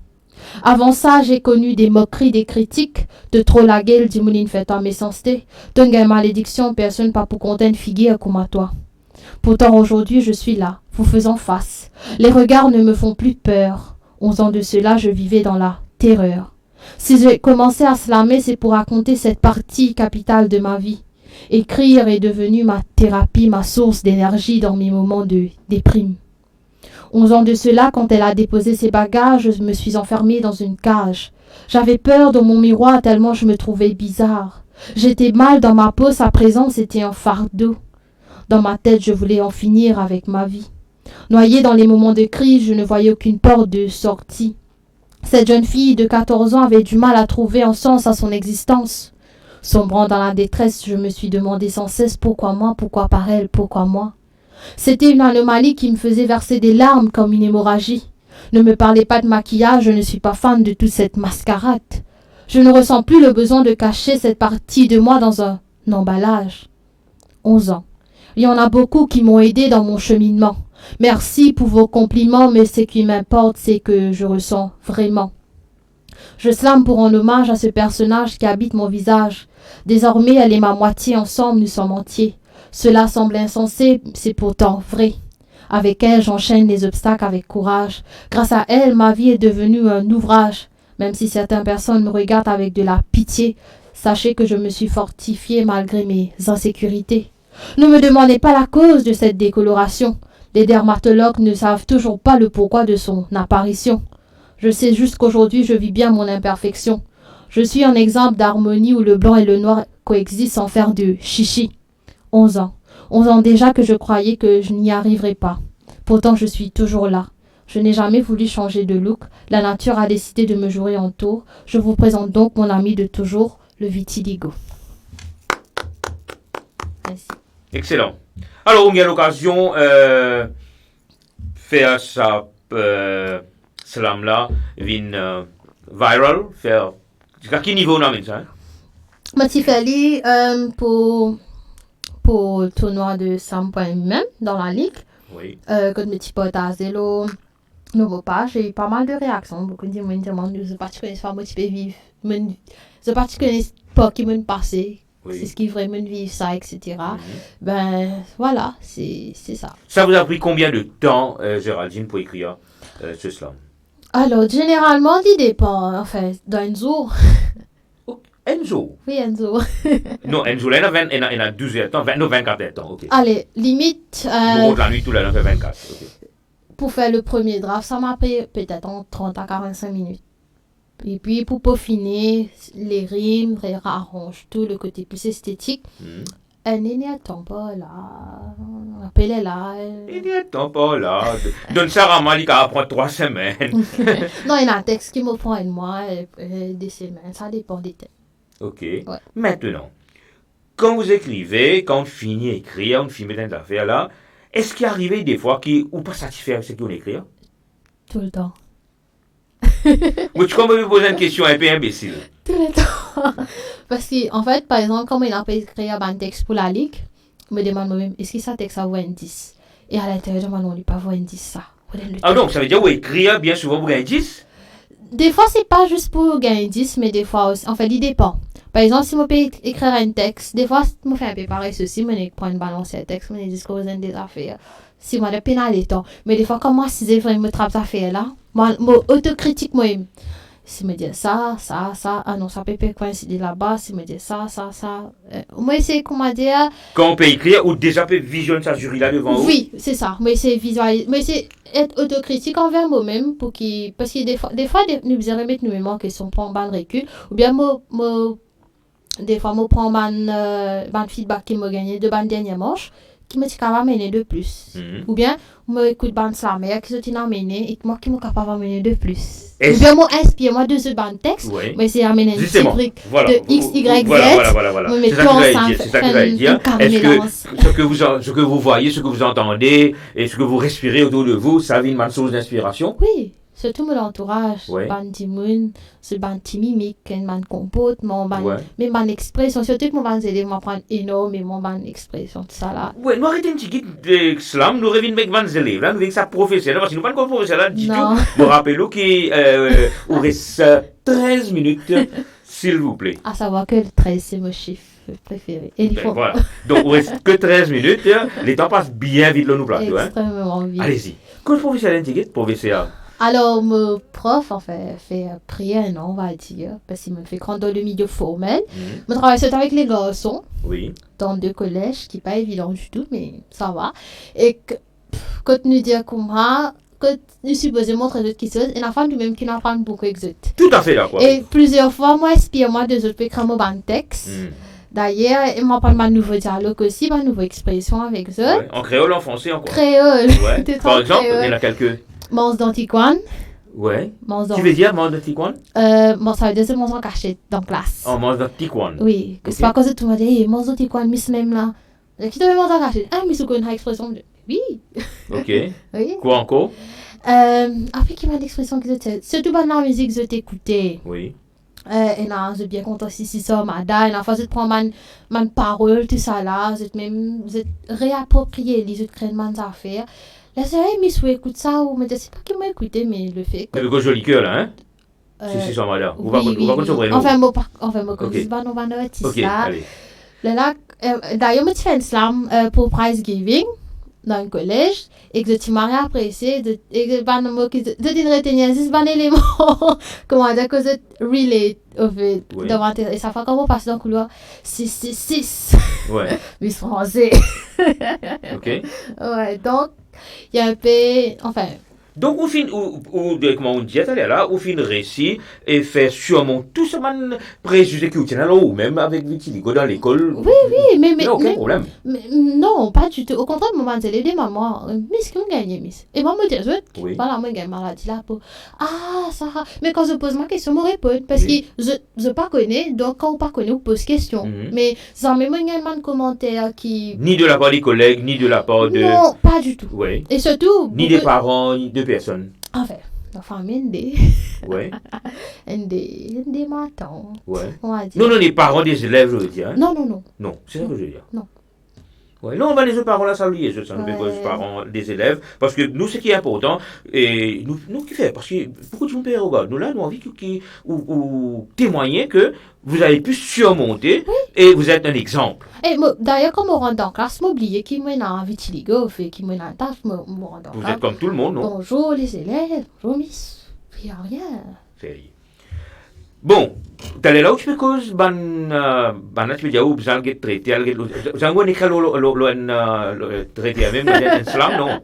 Avant ça, j'ai connu des moqueries, des critiques, de trop la gueule du moulin fait à mes sensés, d'une malédiction, personne pas pour compter une figure comme à toi. Pourtant aujourd'hui, je suis là, vous faisant face. Les regards ne me font plus peur. 11 ans de cela, je vivais dans la terreur. Si j'ai commencé à slammer, c'est pour raconter cette partie capitale de ma vie. Écrire est devenu ma thérapie, ma source d'énergie dans mes moments de déprime. 11 ans de cela, quand elle a déposé ses bagages, je me suis enfermée dans une cage. J'avais peur dans mon miroir tellement je me trouvais bizarre. J'étais mal dans ma peau, sa présence était un fardeau. Dans ma tête, je voulais en finir avec ma vie. Noyée dans les moments de crise, je ne voyais aucune porte de sortie. Cette jeune fille de 14 ans avait du mal à trouver un sens à son existence. Sombrant dans la détresse, je me suis demandé sans cesse pourquoi moi, pourquoi par elle, pourquoi moi. C'était une anomalie qui me faisait verser des larmes comme une hémorragie. Ne me parlez pas de maquillage, je ne suis pas fan de toute cette mascarade. Je ne ressens plus le besoin de cacher cette partie de moi dans un emballage. 11 ans. Il y en a beaucoup qui m'ont aidé dans mon cheminement. Merci pour vos compliments, mais ce qui m'importe, c'est que je ressens vraiment. Je slame pour rendre hommage à ce personnage qui habite mon visage. Désormais, elle est ma moitié, ensemble nous sommes entiers. Cela semble insensé, c'est pourtant vrai. Avec elle, j'enchaîne les obstacles avec courage. Grâce à elle, ma vie est devenue un ouvrage. Même si certaines personnes me regardent avec de la pitié, sachez que je me suis fortifiée malgré mes insécurités. Ne me demandez pas la cause de cette décoloration. Les dermatologues ne savent toujours pas le pourquoi de son apparition. Je sais juste qu'aujourd'hui, je vis bien mon imperfection. Je suis un exemple d'harmonie où le blanc et le noir coexistent sans faire de chichi. 11 ans. 11 ans déjà que je croyais que je n'y arriverais pas. Pourtant, je suis toujours là. Je n'ai jamais voulu changer de look. La nature a décidé de me jouer en tour. Je vous présente donc mon ami de toujours, le vitiligo. Merci. Excellent. Alors, on a l'occasion faire ça slam là, vin viral, faire jusqu'à quel niveau on a mis ça? Motifali pour le tournoi de 100 même dans la ligue. Oui. Quand je partage le nouveau page, j'ai eu pas mal de réactions. Beaucoup de gens me demandent, je ne sais pas si je connais pas motivé vivre. Je ne sais pas si je connais pas qui m'ont passé. Oui. C'est ce qui vraiment vivre ça, etc. Ben voilà, c'est ça. Ça vous a pris combien de temps, Géraldine, pour écrire ce slam? Alors, généralement, il dépend, enfin, d'un jour. Enzo. Oui, un jour. Non, Enzo, là, il a 12 heures de temps, non, 24 heures de temps, ok. Allez, limite. Bon, la nuit, tout là, on fait 24, ok. Pour faire le premier draft, ça m'a pris peut-être entre 30 à 45 minutes. Et puis, pour peaufiner les rimes, réarrange tout le côté plus esthétique. Elle n'est pas là. Elle est là. Il n'est pas là. Donne ça à Malika à prendre 3 semaines. Non, il y a un texte qui me prend un mois, des semaines. Ça dépend des thèmes. Ok. Ouais. Maintenant, quand vous écrivez, quand on finit d'écrire, on finit des affaires là, est-ce qu'il arrive des fois qui ou pas satisfait avec ce qu'on écrit? Tout le temps. Moi, tu me poser une question un peu imbécile. Tout le temps. Parce que, en fait, par exemple, comme il a écrit un texte pour la ligue, je me demande moi-même, est-ce que ça texte a vaut un 10? Et à l'intérieur, je me demande, on ne pas vaut un 10 ça. Ah donc, ça veut dire, oui, écrire bien souvent pour gagner 10? Des fois, c'est pas juste pour gagner 10, mais des fois aussi. En fait, il dépend. Par exemple, si je peux écrire un texte, des fois, je me fais un peu pareil ceci, je prends une balance un texte, je dis que vous avez des affaires. Si moi, je pénal et temps. Mais des fois, comme moi, si je me trappe ces affaires-là, moi, autocritique, moi-même. Si je me dis ça, ah non, ça peut pas coïncider là-bas, si je me dis ça. Moi, c'est, comment dire. Quand on peut écrire, ou déjà peut visionner sa jury là devant vous? Oui, c'est ça. Mais c'est visualiser. Mais c'est être autocritique envers moi-même pour qu'il. Parce que des fois, nous devons remettre nous-mêmes en question, prendre un recul. Ou bien, des fois, je prends un feedback qui m'a gagné de ban dernière manche, qui m'a dit qu'il va m'amener de plus. Ou bien, je écoute ban slammer qui s'est amené et moi qui m'a capable d'amener de plus. Ou bien, moi inspire moi de ce ban texte, mais c'est amener une cyclique de X, Y, Z. Voilà. Mais C'est ça que j'allais dire. Est-ce que ce que vous voyez, ce que vous entendez et ce que vous respirez autour de vous, ça vient de source d'inspiration? Oui. Surtout mon entourage, ouais. Ban timoun, ce ban timimique, ban compote, mais ban expression, surtout que mon ban zélé, moi prendre énormément ban expression, tout ça là. Ouais, nous arrêtons un petit guide de slam, nous revenons avec ban zélé, là, nous avec sa professionnelle, parce que nous pas de professionnel, du tout. Nous rappelons qu'il reste 13 minutes, s'il vous plaît. À savoir que le 13, c'est mon chiffre préféré. Et il faut... Voilà. Donc, il ne reste que 13 minutes, les temps passent bien vite là, nous plateau. Extrêmement vite. Allez-y. Quand le professionnel, un petit guide, professeur. Alors, mon prof, en fait prier un an, on va dire, parce qu'il me fait quand dans le milieu formel. Je travaille surtout avec les garçons, dans 2 collèges, qui n'est pas évident du tout, mais ça va. Et quand nous disons comment, quand nous supposons montrer d'autres choses, et la femme lui-même qui n'apprend beaucoup exote. Tout à fait d'accord. Et plusieurs fois, moi, inspire-moi des autres, écrire mon texte. D'ailleurs, il m'a parlé de ma nouveau dialogue aussi, ma nouvelle expression avec eux. Ouais. En créole, en français encore. Créole. Ouais. Par exemple, il y en a quelques. Mons d'antiquane. Ouais. Qui veut dire mons d'antiquane? Ça veut dire c'est mons en cachette dans classe. Oh, mons d'antiquane. Oui. Okay. C'est pas cause de tout le monde dit, mons d'antiquane, miss même là. Qui te met mons en cachette? Ah, mais c'est une expression. Oui. Ok. Oui. Quoi encore? Après, qui m'a l'expression que je surtout dans la musique, je t'écoutais. Oui. Et là, je suis bien content si ça m'a dit. Et là, je prends ma parole, tout ça là. Je réapproprier les autres créer mes affaires. La soeur, mais si écoute ça, ou me dit, c'est pas qui m'a écouté, mais le fait que. Mais le joli cœur là, hein? Si, ça m'a l'air. On va continuer sur enfin, moi, comme je vais nous artiste. Ok, allez. Là, d'ailleurs, je fais un slam pour Prize Giving dans un collège, et que je m'ai apprécié, et que je dis retenir juste un élément, comment dire, que je relate au fait, devant et ça fait comme on passe dans le couloir, 666. Ouais. Miss français. Ok. Ouais, donc, il y a un peu, enfin, Donc, comment on dit, là, au fin récit, et fait sûrement tout ce man préjugé qui tient là, ou même avec Vitiligo dans l'école. Oui, mais, il n'y a aucun problème. Non, pas du tout. Au contraire, moi, je l'ai maman, miss, qui m'a gagné, miss. Et moi, je dis, Oui. voilà, moi, j'ai maladie là pour. Ah, ça. Mais quand je pose ma question, je réponds. Parce Oui. que je pas connais, donc quand on pas connaît, on pose question. Mais ça me met un commentaire qui. Ni de la part des collègues, ni de la part de. Non, pas du tout. Oui. Et surtout. Ni des parents, ni de personnes. Enfin, la famille, Oui. des matins. Ouais. On va dire. Non, les parents des élèves, je veux dire. Hein? Non. Non, c'est ça que je veux dire. Non. Ouais. Non, les autres parents là, ça lié, ça nous fait pas les parents des élèves, parce que nous, ce qui est important, et nous qui fait, parce que beaucoup de gens payent, regarde, nous là, nous avons envie ou témoigner que vous avez pu surmonter et vous êtes un exemple. Et d'ailleurs, quand je rentre en classe, je m'oublie qui m'a un vitiligo, qui m'a un taf, je rentre en classe. Vous êtes comme tout le monde, non? Bonjour les élèves, bonjour miss. Il n'y a rien. C'est bon, t'allais là où tu peux cause, tu peux dire où vous allez traiter, vous allez écrire le traité même, un slam, non?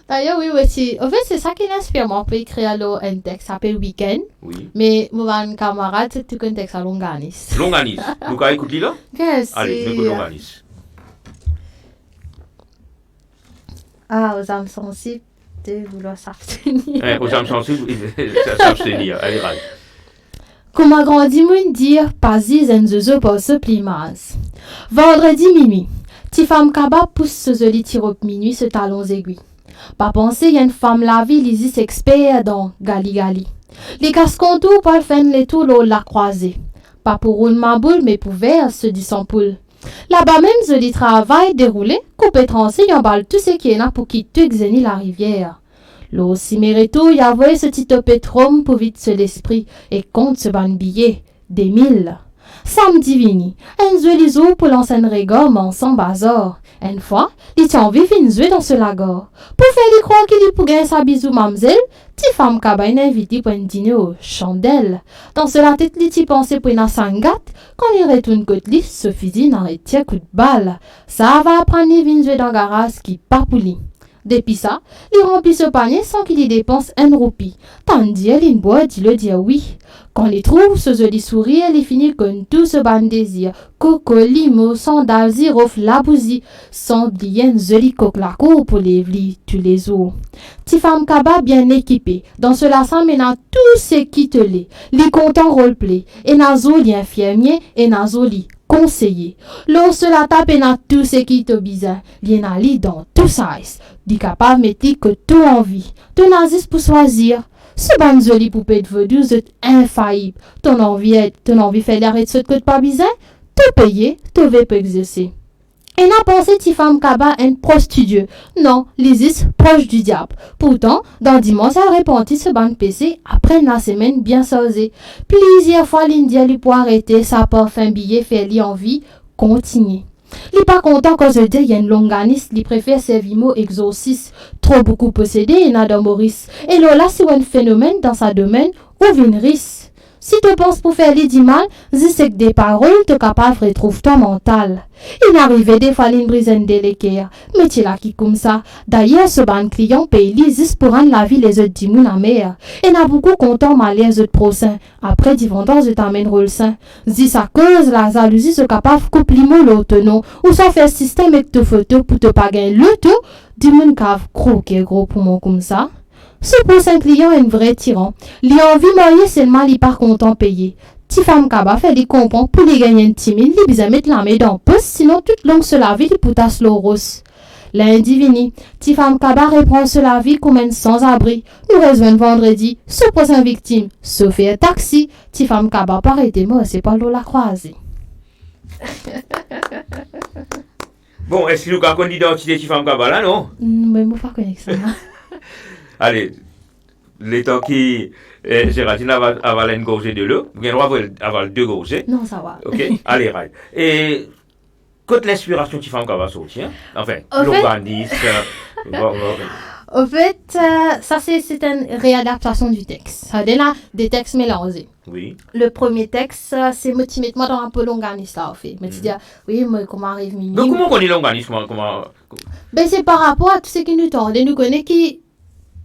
D'ailleurs, oui, aussi. En fait, c'est ça qui m'inspire. Moi, on peut écrire un texte qui s'appelle Week-end. Oui. Mais mon camarade, c'est tout un texte à Longanis. Longanis. Nous allons écouter là? Yes. Allez, je écoute Longanis. Aux âmes sensibles de vouloir s'abstenir. Aux âmes sensibles, s'abstenir. Allez, allez. Comment grandi moun dire Pazis en zozo pour ce plimaz. Vendredi minuit. Ti femme kaba pousse ce joli tirop minuit ce talons aiguilles. Pas penser y a une femme la vie lisis expert dans gali. Les cascons tout pas faire les tout l'eau la croisée. Pas pour une maboule mais pour vers se dit sans poule. Là-bas même joli travail déroulé, coupé tranché y en balle tout ce qui est là pour quitter xéni la rivière. L'eau simérito y avait ce petit pétrum pour vite se l'esprit et compte ce ban billet, des 1000. Samedi vini, un joli jour pour l'ancienne régorme en sans bazar. Une fois, il tient vif une jouer dans ce lagor. Pour faire lui croire qu'il y pour gagner sa bisou mamzelle, ti femme cabane invité pour un dîner aux chandelles. Dans cela tête li ti pensait pour une sangat, quand il retourne côté li, se fusil n'arrêtait coup de balle. Ça va apprendre une jouer dans garage qui pas pour lui. Depuis ça, il remplit ce panier sans qu'il y dépense un roupie. Tandis il boit dit le dire oui. Quand il trouve ce joli sourire, il finit comme tout ce ban désir. Coco, limo, sandal, zirof, labouzi. Sans oublier un joli coquelacour pour les vlis, tous les jours. Ti femme kaba bien équipée. Dans cela s'emmène tout ce qui te l'est. Les content roleplay. Et nazoli infirmier, et nazoli conseiller. L'eau se la tape et tout ce qui te bizarre. L'yen ali dans tout ça. Dit capable metti que tout envie. Ton nazis pour choisir. Ce ban joli poupée de vaudou c'est infaillible. Ton envie fait l'arrêt de ce que pas bizarre. Te payer, te veut pas exercer. Et n'a pensé ti femme kaba un prostituée. Non, l'Isis proche du diable. Pourtant, dans dimanche, elle répondit ce ban PC après la semaine bien sausée. Plusieurs fois, l'India lui pour arrêter sa parfum billet fait lui envie, continuer. Il pas content quand je dis y a une longaniste, il préfère servir mot exorciste. Trop beaucoup possédé et n'a dans Maurice. Et là, c'est un phénomène dans sa domaine ou une risque. Si tu penses pour faire les mal, dis c'est que des paroles te capable retrouve toi mental. Il n'arrivait des fois une brise déléquère, mais tu là qui comme ça. D'ailleurs, ce ban client paye juste pour rendre la vie les autres dimoun à mer. Et n'a beaucoup content malais les autres prochains. Après, divendant, je t'amène rôle sain. Dis sa cause, la jalousie se capable coupe limo l'autonom, ou ça fait système avec te photo pour te pas gagner le tout. Dimoun cave croquer gros pour mon comme ça. Ce prochain client est un vrai tyran. Li envie marier seulement li par content payé. Ti femme kaba fait li comprend pour li gagner un timide, li bisa mettre la main dans poste, sinon toute longue se la vie li poutas l'oros. Lundi vini, ti femme kaba reprend se la vie comme un sans-abri. Nous rejoignons vendredi, ce prochain victime, se fait un taxi. Ti femme kaba pas arrêté moi, c'est pas l'eau la croisée. Bon, est-ce que nous avons l'identité de ti femme kaba là, non? Mais moi pas connaître ça. Allez, les temps qui Géraldine avale une gorgée de l'eau, vous avez le droit d'avoir 2 gorgées. Non, ça va. Ok, allez, right. Et quand l'inspiration tu fais encore va sortir, enfin, Au l'organisme. Au fait, ça c'est une réadaptation du texte. Ça donne là des textes mélangés. Oui. Le premier texte, c'est moi dans un peu l'organisme là, en fait. Mais tu dis, oui, mais comment arrive minuit? Donc comment on dit l'organisme? Ben, c'est par rapport à tout ce qui nous tend. Nous connaissons qui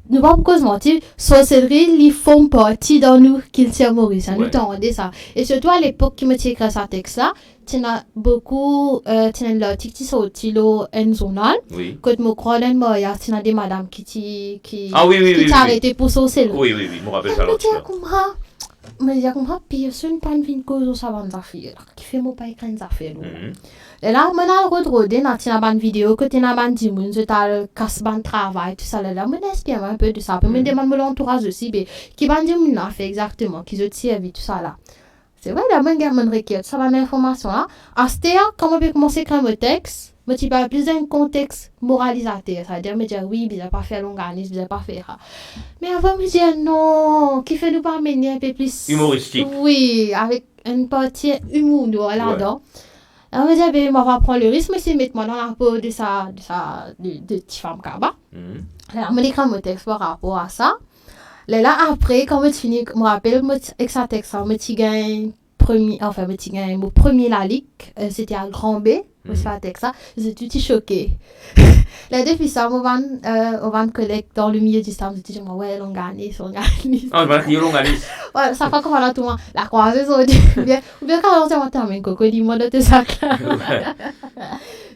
nous pas pour cause mentir, sorcellerie, ils font partie dans nous, qu'ils tiennent Maurice. Nous t'en ça. Et surtout à l'époque qui me tient écrit ce texte-là, tu as beaucoup, tu as l'article qui sorti là, un journal. Oui. Quand je crois, tu as des madames qui oui, arrêté pour sorcellerie. Oui, je me rappelle ça. Mais il y a comme ça, personne pas une cause de ça, des affaires. Qui fait mon pas écrire des affaires. Et là, on a retrouvé dans une vidéo que tu as une dimanche, tu as casse ban travail, tout ça là. Je m'explique un peu de ça. Je me demande l'entourage aussi, mais qui va dire mon fait exactement, qui se servi tout ça là. C'est vrai, la bonne gamme requiert ça l'information là. À ce temps, quand on peut commencer à écrire un texte, mais tu parles plus d'un contexte moralisateur, c'est-à-dire me dire oui, je ne pas faire l'organisme, je ne pas faire ça. Mais avant me dire non, qui fait nous pas mener un peu plus humoristique. Oui, avec une partie humour là-dedans. On me dit, ben, moi, va prendre le risque, mais c'est mettre moi dans la peau de petite femme kaba. Alors, on me écrit mon texte par rapport à ça. Là, après, quand je finis, je me rappelle, avec ça texte, je me gagne mon premier la ligue, c'était à Grand B, je fais un texte ça, j'étais tout choquée. Là, depuis ça, on va collègue dans le milieu du stade, je dis, ouais, l'organisme. Ah, voilà, il y a l'organisme. Ouais, ça fait comme là, tout le monde, la croisée, ou bien quand on termine, coco, dis-moi de tes sacs là.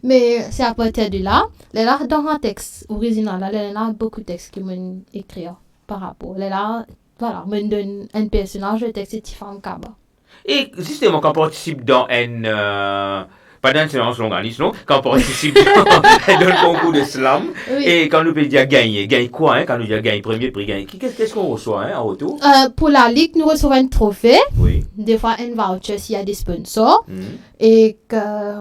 Mais c'est à partir de là, dans un texte original, là, il y a beaucoup de textes qui m'ont écrit par rapport. Là, voilà, me donne un personnage, le texte, c'est Tifam Kaba. Et justement, quand on participe dans pas dans une séance l'organisme, non? Quand on participe dans le concours de slam, oui. Et quand nous peut dire gagner quoi, hein? Quand nous disons gagner premier prix, gagner, qu'est-ce qu'on reçoit, hein, en retour? Pour la ligue, nous recevons un trophée. Oui. Des fois, un voucher s'il y a des sponsors. Et que.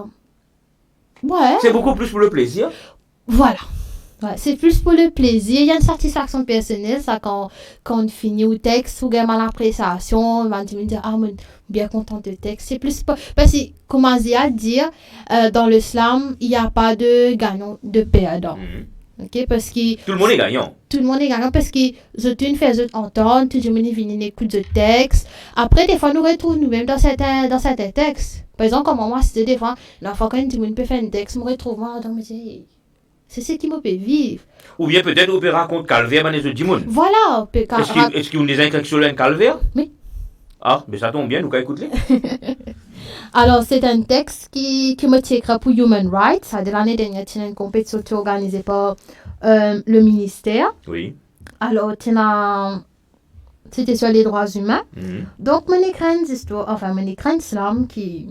Ouais. C'est beaucoup plus pour le plaisir. Voilà. Ouais, c'est plus pour le plaisir. Il y a une satisfaction personnelle, ça, quand on finit le texte, ou gagne l'appréciation, on va dire, ah, je suis bien content du texte. C'est plus parce que, comment dire, dans le slam, il n'y a pas de gagnant, de perdant. Okay? Parce que tout le monde est gagnant. Tout le monde est gagnant parce que je une fait entendre, tout le monde vient écouter le texte. Après, des fois, nous retrouvons nous-mêmes dans certains textes. Par exemple, comme moi, c'était des fois, la fois quand tout le monde peut faire un texte, je me retrouve dans me dire, c'est ce qui me fait vivre. Ou bien peut-être on peut raconter calvaire dans les autres dimons. Voilà. Est-ce qu'il y a des inscrits sur un calvaire? Oui. Ah, mais ça tombe bien, nous qu'à écouter. Alors, c'est un texte qui me tient écrit pour Human Rights. De l'année dernière, il y a une compétition organisée par le ministère. Oui. Alors, c'était sur les droits humains. Donc, je écris une histoire, enfin, je écris un slam qui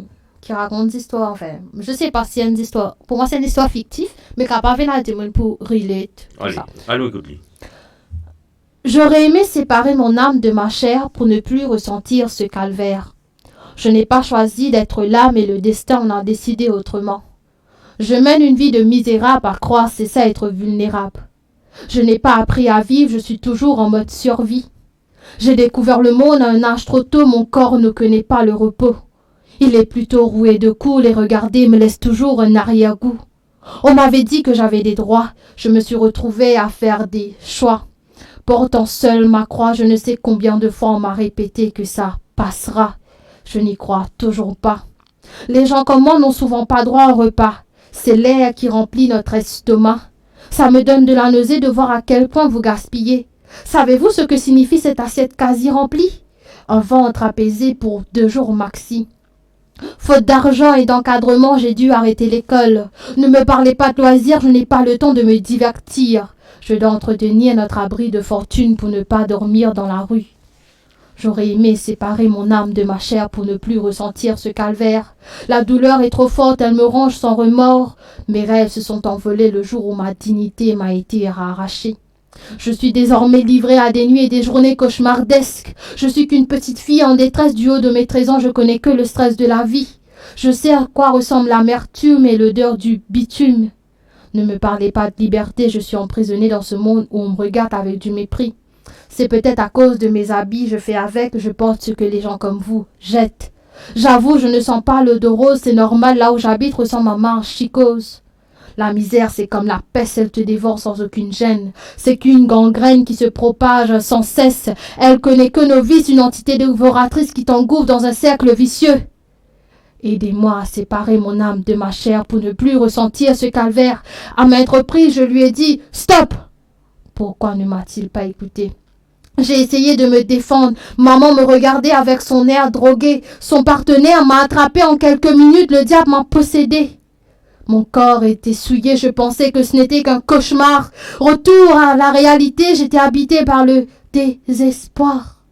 raconte des histoires, enfin, je sais pas si c'est une histoire, pour moi c'est une histoire fictive, mais capable de la pour relate. Allez, écoute-le. J'aurais aimé séparer mon âme de ma chair pour ne plus ressentir ce calvaire. Je n'ai pas choisi d'être là, mais le destin en a décidé autrement. Je mène une vie de misérable à croire c'est ça être vulnérable. Je n'ai pas appris à vivre, je suis toujours en mode survie. J'ai découvert le monde à un âge trop tôt, mon corps ne connaît pas le repos. Il est plutôt roué de coups, les regarder me laisse toujours un arrière-goût. On m'avait dit que j'avais des droits, je me suis retrouvée à faire des choix. Portant seule ma croix, je ne sais combien de fois on m'a répété que ça passera. Je n'y crois toujours pas. Les gens comme moi n'ont souvent pas droit au repas. C'est l'air qui remplit notre estomac. Ça me donne de la nausée de voir à quel point vous gaspillez. Savez-vous ce que signifie cette assiette quasi remplie? Un ventre apaisé pour 2 jours maxi. Faute d'argent et d'encadrement, j'ai dû arrêter l'école. Ne me parlez pas de loisirs, je n'ai pas le temps de me divertir. Je dois entretenir notre abri de fortune pour ne pas dormir dans la rue. J'aurais aimé séparer mon âme de ma chair pour ne plus ressentir ce calvaire. La douleur est trop forte, elle me ronge sans remords. Mes rêves se sont envolés le jour où ma dignité m'a été arrachée. Je suis désormais livrée à des nuits et des journées cauchemardesques. Je suis qu'une petite fille en détresse du haut de mes 13 ans, je connais que le stress de la vie. Je sais à quoi ressemble l'amertume et l'odeur du bitume. Ne me parlez pas de liberté, je suis emprisonnée dans ce monde où on me regarde avec du mépris. C'est peut-être à cause de mes habits, je fais avec, je porte ce que les gens comme vous jettent. J'avoue, je ne sens pas l'eau de rose, c'est normal, là où j'habite ressemble à ma chicose. La misère, c'est comme la peste, elle te dévore sans aucune gêne. C'est qu'une gangrène qui se propage sans cesse. Elle connaît que nos vices, une entité dévoratrice qui t'engouffre dans un cercle vicieux. Aidez-moi à séparer mon âme de ma chair pour ne plus ressentir ce calvaire. À maintes reprises, je lui ai dit « Stop !» Pourquoi ne m'a-t-il pas écouté? J'ai essayé de me défendre. Maman me regardait avec son air drogué. Son partenaire m'a attrapé en quelques minutes. Le diable m'a possédé. Mon corps était souillé. Je pensais que ce n'était qu'un cauchemar. Retour à la réalité, j'étais habité par le désespoir.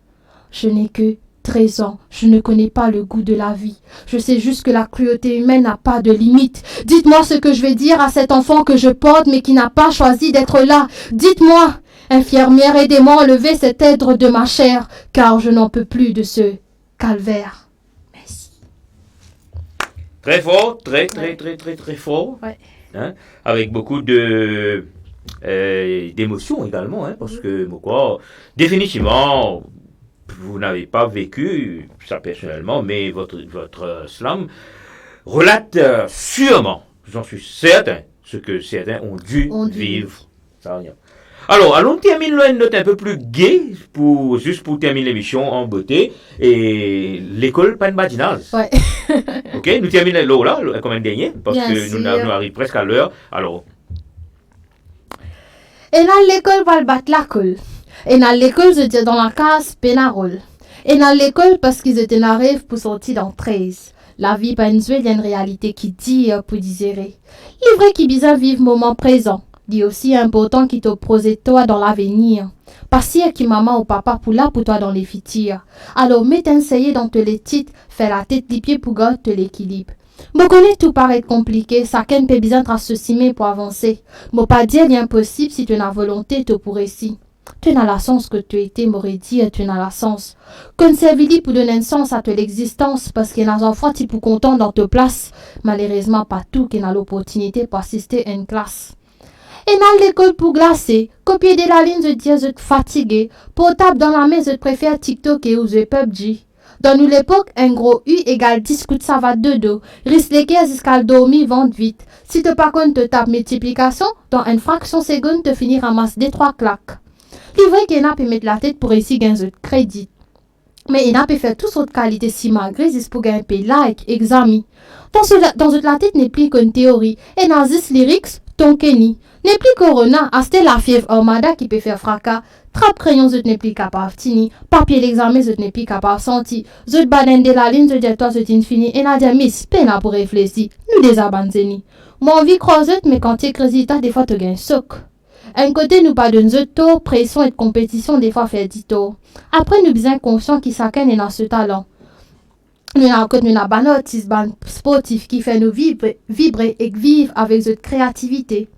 Je n'ai que 13 ans. Je ne connais pas le goût de la vie. Je sais juste que la cruauté humaine n'a pas de limite. Dites-moi ce que je vais dire à cet enfant que je porte mais qui n'a pas choisi d'être là. Dites-moi. Infirmière, aidez-moi à enlever cet être de ma chair, car je n'en peux plus de ce calvaire. Merci. Très fort, très fort. Ouais. Hein, avec beaucoup de d'émotion également, hein, parce que quoi, définitivement, vous n'avez pas vécu ça personnellement, mais votre slam relate sûrement, j'en suis certain, ce que certains ont dû vivre. Ça, alors, allons terminer une note un peu plus gaie, juste pour terminer l'émission en beauté, et l'école Panbadinaz. Ouais. Ok, nous terminons là, comme un dernier, parce Bien que sûr. nous arrivons presque à l'heure. Alors. Et dans l'école, va le battre la colle. Et dans l'école, j'étais dans la case pénarole. Et dans l'école, parce qu'ils étaient n'arrivent pour sortir dans 13. La vie, pas une réalité qui dit pour désirer. Il est vrai qu'il bizarre vivre moment présent. Dit aussi important qui te prosait toi dans l'avenir. Pas si qui maman ou papa pour là pour toi dans les futurs. Alors mets t'enseigner dans te les titres, fais la tête des pieds pour garder l'équilibre. Me connais tout paraît compliqué, ça qu'un peu besoin de se simer pour avancer. Me pas dire l'impossible si tu n'as volonté te pourrais si. Tu n'as la sens que tu étais, m'aurait dit, tu n'as la sens. Conserve-li pour donner un sens à ton existence, parce qu'il y a des enfants qui pour content dans ta place. Malheureusement, pas tout qui n'a l'opportunité pour assister à une classe. Et dans l'école pour glacer, copier de la ligne, je dis, je te fatigué. Portable dans la main, je préfère TikTok et ou je PUBG. Dans nous l'époque, un gros U égale 10 coups de savate de dos. Risque l'équerre jusqu'à le dormir, vente vite. Si te par contre te tape multiplication, dans une fraction seconde, te finir ramasse des 3 claques. L'ivre qu'il n'a pu mettre la tête pour réussir gagner de crédit. Mais il n'a pas fait toute sorte de qualité si malgré, c'est pour gagner un like, examen. Dans la tête n'est plus qu'une théorie. Et dans this lyrics, ton Kenny. N'est plus corona, c'était la fièvre armada qui peut faire fracas. Trappe crayon, je n'ai plus capable de tenir. Papier l'examen, je n'ai plus capable de sentir. Je badin de la ligne, je dis toi, je t'ai fini. Et n'a dit, miss, peine pour réfléchir. Nous désabandonnés. Moi, envie croisette, mais quand tu es résultat, des fois, tu gagnes soc. Un côté, nous pas de taux, pression et de compétition, des fois, fait 10 tours. Après, nous bien conscients qui chacun est dans ce talent. Nous avons un artiste sportif qui fait nous vibrer et vivre avec cette créativité.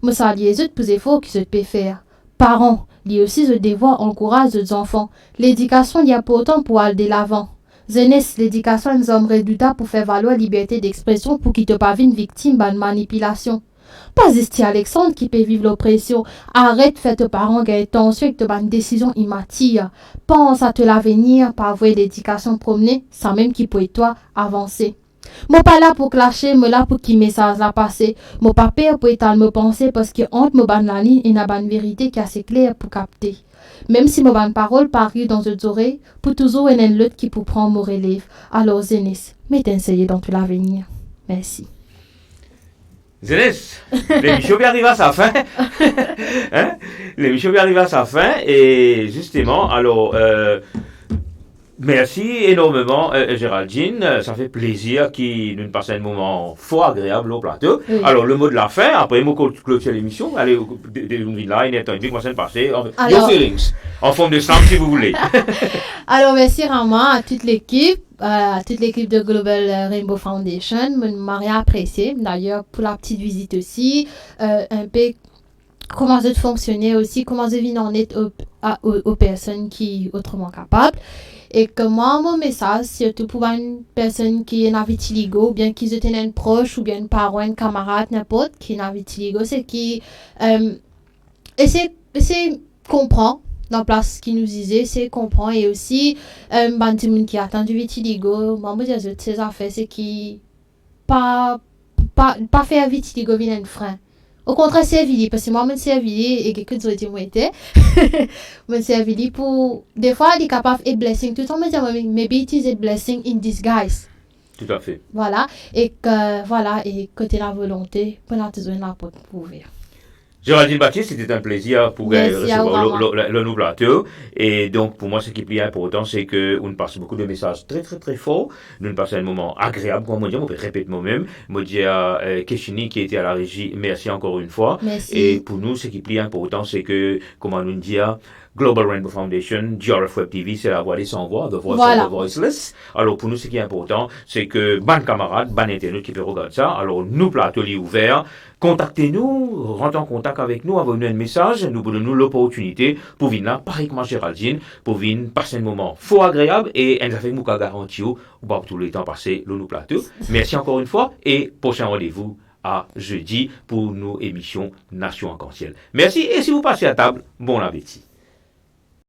Moi, ça lié les plus efforts qui se peut faire. Parents, liés aussi ce devoir encourage les enfants. L'éducation est importante pour aller de l'avant. Jeunesse, l'éducation est un homme redoutable pour faire valoir la liberté d'expression pour qu'il ne pas une victime de manipulation. Pas ici Alexandre qui peut vivre l'oppression. Arrête de faire tes parents gagner tension et te une décision immature. Pense à te l'avenir, pas avoir l'éducation promenée, sans même qui peut toi avancer. Moi pas là pour clasher, moi là pour qui message la passer. Moi pas peur pour étaler me penser parce que entre me ban la ligne et n'a ban vérité qui est assez claire pour capter. Même si mon ban parole parie dans une oreilles, pour toujours y a une lutte qui pour prendre mon relève. Alors Zénis, mais t'enseigner dans tout l'avenir. Merci. Zénis, l'émission vient arriver à sa fin. Hein? L'émission vient arriver à sa fin et justement, alors, merci énormément Géraldine, ça fait plaisir qu'il nous passe un moment fort agréable au plateau. Oui. Alors le mot de la fin, après le mot clôture l'émission, allez, là, il est temps de passer your feelings, en forme de slam si vous voulez. Alors merci vraiment à toute l'équipe de Global Rainbow Foundation, m'a rien apprécié. D'ailleurs, pour la petite visite aussi, un peu comment ça fonctionnait aussi, comment ça vient en aide aux personnes qui sont autrement capables. Et que moi, mon message, surtout pour une personne qui est en vitiligo, ou bien qui se tenait une proche, ou bien une parent, une camarade, n'importe, qui est en vitiligo, c'est qui essaie de comprendre. Dans la place qui nous disait, c'est comprendre et aussi ben qui attend du vitiligo, moi me dire ces affaires c'est qui pas faire vitiligo vient un frein. Au contraire c'est vili parce que moi me servir et que tu dis moi était me servir pour des fois il est capable de blessing tout le temps me dire maybe it is a blessing in disguise. Tout à fait. Voilà et que côté la volonté pour la besoin la porte pour ouvrir. Géraldine Baptiste, c'était un plaisir pour recevoir le nouveau plateau. Et donc, pour moi, ce qui est plus important, c'est que on passe beaucoup de messages très, très, très forts. Nous passons un moment agréable, comme on dit, on peut répéter moi-même. Moi, dis à Keshini qui était à la régie, merci encore une fois. Merci. Et pour nous, ce qui est plus important, c'est que, comment nous dire, Global Rainbow Foundation, GRF Web TV, c'est la voix des sans-voix, the voice of the voiceless. Alors, pour nous, ce qui est important, c'est que, ban camarades, ban internautes qui peuvent regarder ça. Alors, nous, plateau ouvert, contactez-nous, rentrez en contact avec nous, envoyez-nous un message, nous donnons l'opportunité pour venir là, pareil que moi, Géraldine, pour venir passer un moment fort agréable et un avec nous qu'à garantir, ou pas tout le temps passer le nous plateau. Merci encore une fois et prochain rendez-vous à jeudi pour nos émissions Nation en Ciel. Merci et si vous passez à table, bon appétit.